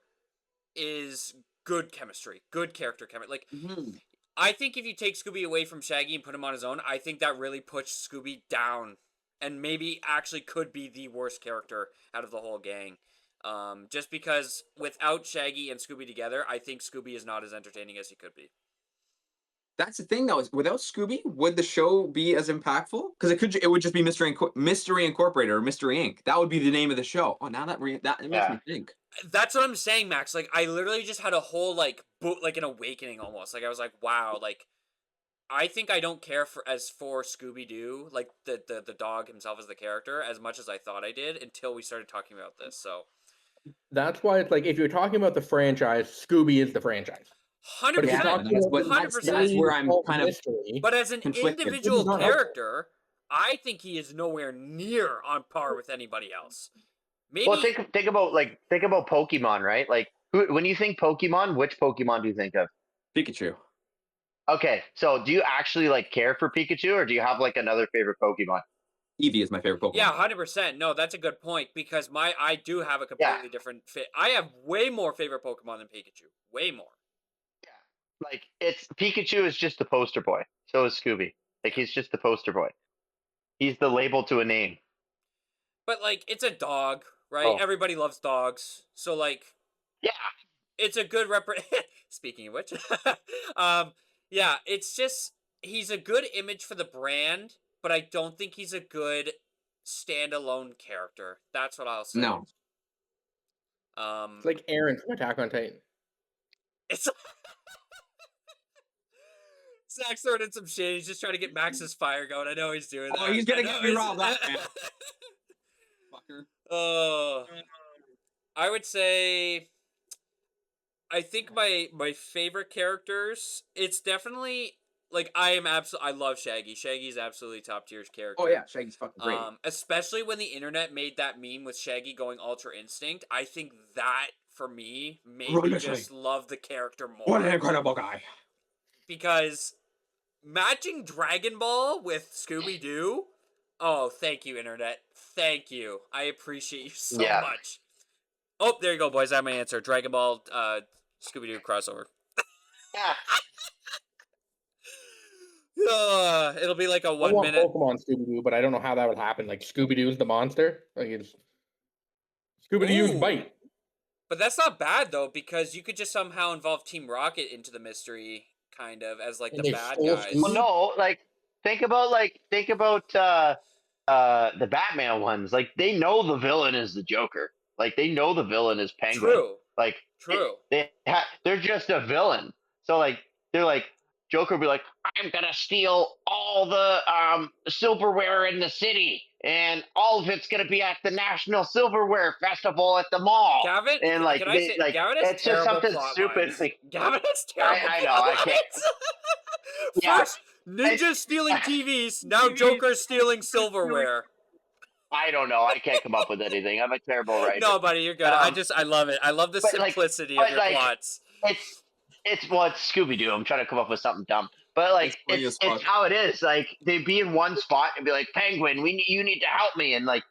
Speaker 1: is good chemistry, good character chemistry. Like,
Speaker 2: mhm.
Speaker 1: I think if you take Scooby away from Shaggy and put him on his own, I think that really puts Scooby down and maybe actually could be the worst character out of the whole gang. Just because without Shaggy and Scooby together, I think Scooby is not as entertaining as he could be.
Speaker 2: That's the thing though. Is without Scooby, would the show be as impactful? Because it would just be Mystery Incorporated or Mystery Inc. That would be the name of the show. Oh, now that it makes
Speaker 3: Yeah.
Speaker 2: me think.
Speaker 1: That's what I'm saying, Max. Like, I literally just had a whole like an awakening almost. Like, I was like, wow, like I think I don't care for Scooby Doo, like the dog himself as the character, as much as I thought I did until we started talking about this. So
Speaker 4: That's why it's like if you're talking about the franchise, Scooby is the franchise.
Speaker 1: hundred
Speaker 4: But if you're
Speaker 2: Yeah,
Speaker 1: percent,
Speaker 4: talking
Speaker 2: that's
Speaker 4: about
Speaker 2: what
Speaker 4: the
Speaker 1: hundred
Speaker 2: that's
Speaker 1: percent.
Speaker 2: where
Speaker 4: mystery,
Speaker 2: I'm
Speaker 4: solved
Speaker 2: kind of
Speaker 4: mystery,
Speaker 1: But as an
Speaker 2: conflicted.
Speaker 1: individual
Speaker 4: Scooby's not up there.
Speaker 1: character, I think he is nowhere near on par with anybody else.
Speaker 3: Well,
Speaker 1: Maybe
Speaker 3: think about Pokemon, right? Like, when you think Pokemon, which Pokemon do you think of?
Speaker 2: Pikachu.
Speaker 3: Okay, so do you actually like care for Pikachu, or do you have like another favorite Pokemon?
Speaker 2: Eevee is my favorite
Speaker 1: yeah,
Speaker 2: Pokemon.
Speaker 1: 100%. No, that's a good point because I do have a
Speaker 3: Yeah,
Speaker 1: completely different fit. I have way more favorite Pokemon than Pikachu. Way more.
Speaker 3: like it's Pikachu is just the poster boy. So is Scooby. Like
Speaker 1: Yeah.
Speaker 3: he's just the poster boy. He's the label to a name.
Speaker 1: But like it's a dog, right?
Speaker 3: Oh,
Speaker 1: Everybody loves dogs. So like
Speaker 3: yeah,
Speaker 1: it's a good speaking of which. Yeah, it's just he's a good image for the brand, but I don't think he's a good standalone character. That's what I'll say.
Speaker 2: No.
Speaker 4: It's like Aaron from Attack on Titan.
Speaker 1: It's Zach's throwing in some shit. He's just trying to get Max's fire going. I know he's doing that.
Speaker 2: Oh, he's gonna
Speaker 1: I know
Speaker 2: get me
Speaker 1: he's-
Speaker 2: riled up, man. Fucker.
Speaker 1: Oh, I would say I think my favorite characters. It's definitely like I love Shaggy. Shaggy's absolutely top tier character.
Speaker 2: Oh yeah, Shaggy's fucking great.
Speaker 1: Especially when the internet made that meme with Shaggy going Ultra Instinct. I think that for me made me just love the character more.
Speaker 2: What an incredible guy.
Speaker 1: Because matching Dragon Ball with Scooby Doo. Oh, thank you, internet. Thank you. I appreciate you so
Speaker 3: Yeah.
Speaker 1: much. Oh, there you go, boys. I have my answer. Dragon Ball, Scooby Doo crossover.
Speaker 3: yeah.
Speaker 1: It'll be like a
Speaker 4: I
Speaker 1: 1
Speaker 4: want
Speaker 1: minute.
Speaker 4: Pokemon Scooby Doo, but I don't know how that would happen. Like Scooby Doo's the monster. Like it's Scooby Doo's
Speaker 1: Ooh.
Speaker 4: bite.
Speaker 1: But that's not bad though, because you could just somehow involve Team Rocket into the mystery. kind of as like
Speaker 4: And
Speaker 1: the
Speaker 4: they
Speaker 1: bad
Speaker 4: stole
Speaker 1: guys.
Speaker 4: food?
Speaker 3: Well, no, think about the Batman ones. Like they know the villain is the Joker. Like they know the villain is Penguin.
Speaker 1: True.
Speaker 3: Like
Speaker 1: True.
Speaker 3: they're just a villain. So like they're like Joker will be like, I'm gonna steal all the silverware in the city, and all of it's gonna be at the National Silverware Festival at the mall.
Speaker 1: Gavin,
Speaker 3: And like
Speaker 1: can I
Speaker 3: they
Speaker 1: say
Speaker 3: like
Speaker 1: Gavin has
Speaker 3: it's just
Speaker 1: terrible
Speaker 3: something
Speaker 1: plot
Speaker 3: stupid.
Speaker 1: lines.
Speaker 3: Like
Speaker 1: Gavin has terrible
Speaker 3: I know
Speaker 1: plot
Speaker 3: I can't.
Speaker 1: lines.
Speaker 3: Yeah.
Speaker 1: First, Ninja stealing TVs. Now
Speaker 3: TVs.
Speaker 1: Joker stealing silverware.
Speaker 3: I don't know. I can't come up with anything. I'm a terrible writer.
Speaker 1: No, buddy, you're good.
Speaker 3: Um,
Speaker 1: I love it. I love the
Speaker 3: but like,
Speaker 1: simplicity of
Speaker 3: but
Speaker 1: your
Speaker 3: like,
Speaker 1: plots.
Speaker 3: it's well, it's Scooby Doo. I'm trying to come up with something dumb, but like,
Speaker 2: It's funny as fuck.
Speaker 3: it's how it is. Like they'd be in one spot and be like, Penguin, you need to help me, and like,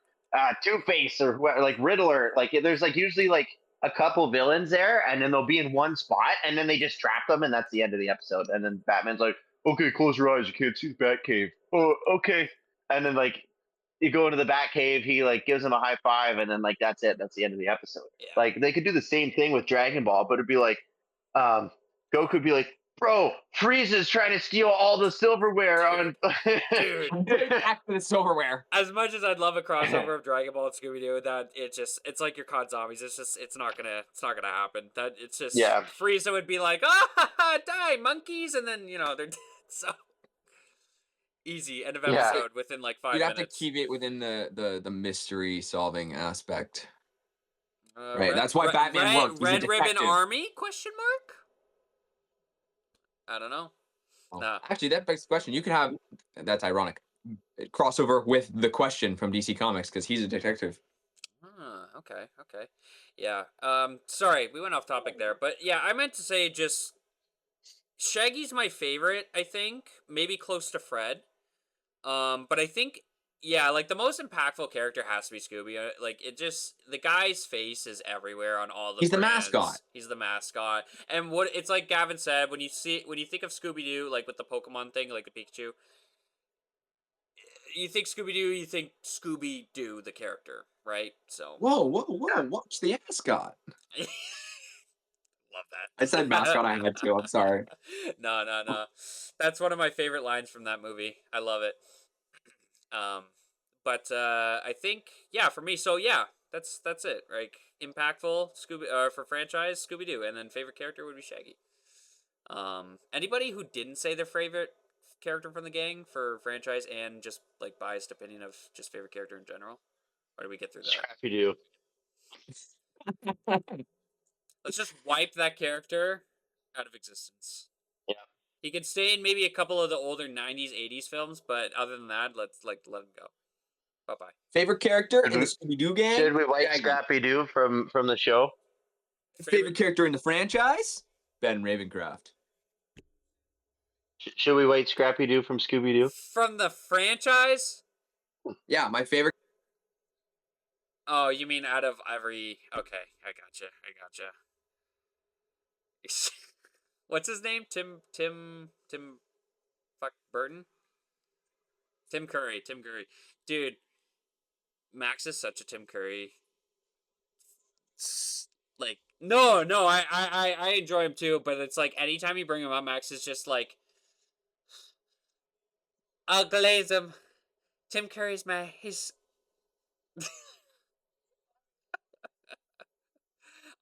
Speaker 3: Two Face or like Riddler. Like there's like usually like a couple villains there, and then they'll be in one spot, and then they just trap them, and that's the end of the episode. And then Batman's like, okay, close your eyes, you can't see the Batcave. Oh, okay. And then like you go into the Batcave, he like gives him a high five, and then like that's it. That's the end of the episode.
Speaker 1: Yeah.
Speaker 3: Like they could do the same thing with Dragon Ball, but it'd be like, Goku would be like, bro, Frieza's trying to steal all the silverware on.
Speaker 1: Dude.
Speaker 2: Back to the silverware.
Speaker 1: As much as I'd love a crossover of Dragon Ball and Scooby Doo, that it's like your COD Zombies. It's not gonna happen. That it's just
Speaker 3: Yeah.
Speaker 1: Frieza would be like, ah, die monkeys, and then they're dead. So easy end of
Speaker 3: Yeah.
Speaker 1: episode within like 5
Speaker 2: You'd
Speaker 1: minutes.
Speaker 2: have to keep it within the mystery solving aspect. Right,
Speaker 1: Red-
Speaker 2: that's why
Speaker 1: Red-
Speaker 2: Batman
Speaker 1: Red,
Speaker 2: worked. He's a
Speaker 1: Red Ribbon
Speaker 2: detective.
Speaker 1: Army? Question mark. I don't know.
Speaker 2: Oh,
Speaker 1: Nah.
Speaker 2: Actually, that begs the question. You could have, that's ironic, crossover with the Question from DC Comics because he's a detective.
Speaker 1: Okay. Yeah. Sorry, we went off topic there, but yeah, I meant to say just Shaggy's my favorite. I think maybe close to Fred. But I think yeah, like the most impactful character has to be Scooby. Like the guy's face is everywhere on all the.
Speaker 2: He's the
Speaker 1: brands.
Speaker 2: mascot.
Speaker 1: He's the mascot, and what it's like Gavin said when you think of Scooby Doo, like with the Pokemon thing, like the Pikachu. You think Scooby Doo, you think Scooby Doo the character, right? So
Speaker 2: Whoa! Watch the mascot.
Speaker 1: love that.
Speaker 2: I said mascot. I had to. I'm sorry.
Speaker 1: No. That's one of my favorite lines from that movie. I love it. But I think for me. So yeah, that's it. Like impactful Scooby for franchise Scooby Doo, and then favorite character would be Shaggy. Anybody who didn't say their favorite character from the gang for franchise and just like biased opinion of just favorite character in general, or did we get through that?
Speaker 3: Scrappy Doo.
Speaker 1: Let's just wipe that character out of existence.
Speaker 3: Yeah.
Speaker 1: He could stay in maybe a couple of the older 90s, 80s films, but other than that, let's let him go. Bye-bye.
Speaker 2: Favorite character in the Scooby Doo gang?
Speaker 3: Should we wipe
Speaker 2: Shaggy.
Speaker 3: Scrappy Doo from the show?
Speaker 2: Favorite character in the franchise? Ben Ravencroft.
Speaker 3: Should we wipe Scrappy Doo from Scooby Doo?
Speaker 1: From the franchise?
Speaker 2: Yeah, my favorite.
Speaker 1: Oh, you mean out of every... Okay, I gotcha. What's his name? Tim... Fuck, Burton? Tim Curry. Dude, Max is such a Tim Curry. Like, no, I enjoy him too, but it's like anytime you bring him up, Max is just like, I'll glaze him. Tim Curry's he's...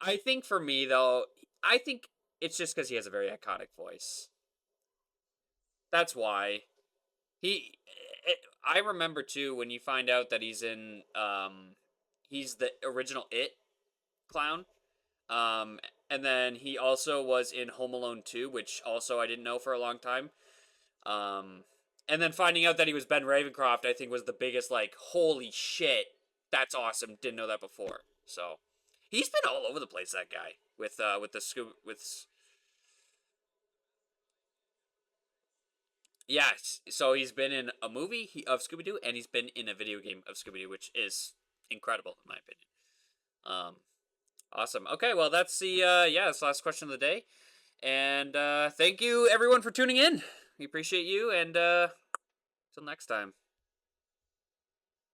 Speaker 1: I think for me, though, I think it's just because he has a very iconic voice. That's why. I remember, too, when you find out that he's in, he's the original It clown. And then he also was in Home Alone 2, which also I didn't know for a long time. And then finding out that he was Ben Ravencroft, I think was the biggest, like, holy shit, that's awesome. Didn't know that before. So, he's been all over the place, that guy, with yeah, so he's been in a movie of Scooby-Doo, and he's been in a video game of Scooby-Doo, which is incredible, in my opinion. Awesome. Okay, well, that's that's the last question of the day. And thank you, everyone, for tuning in. We appreciate you, and till next time.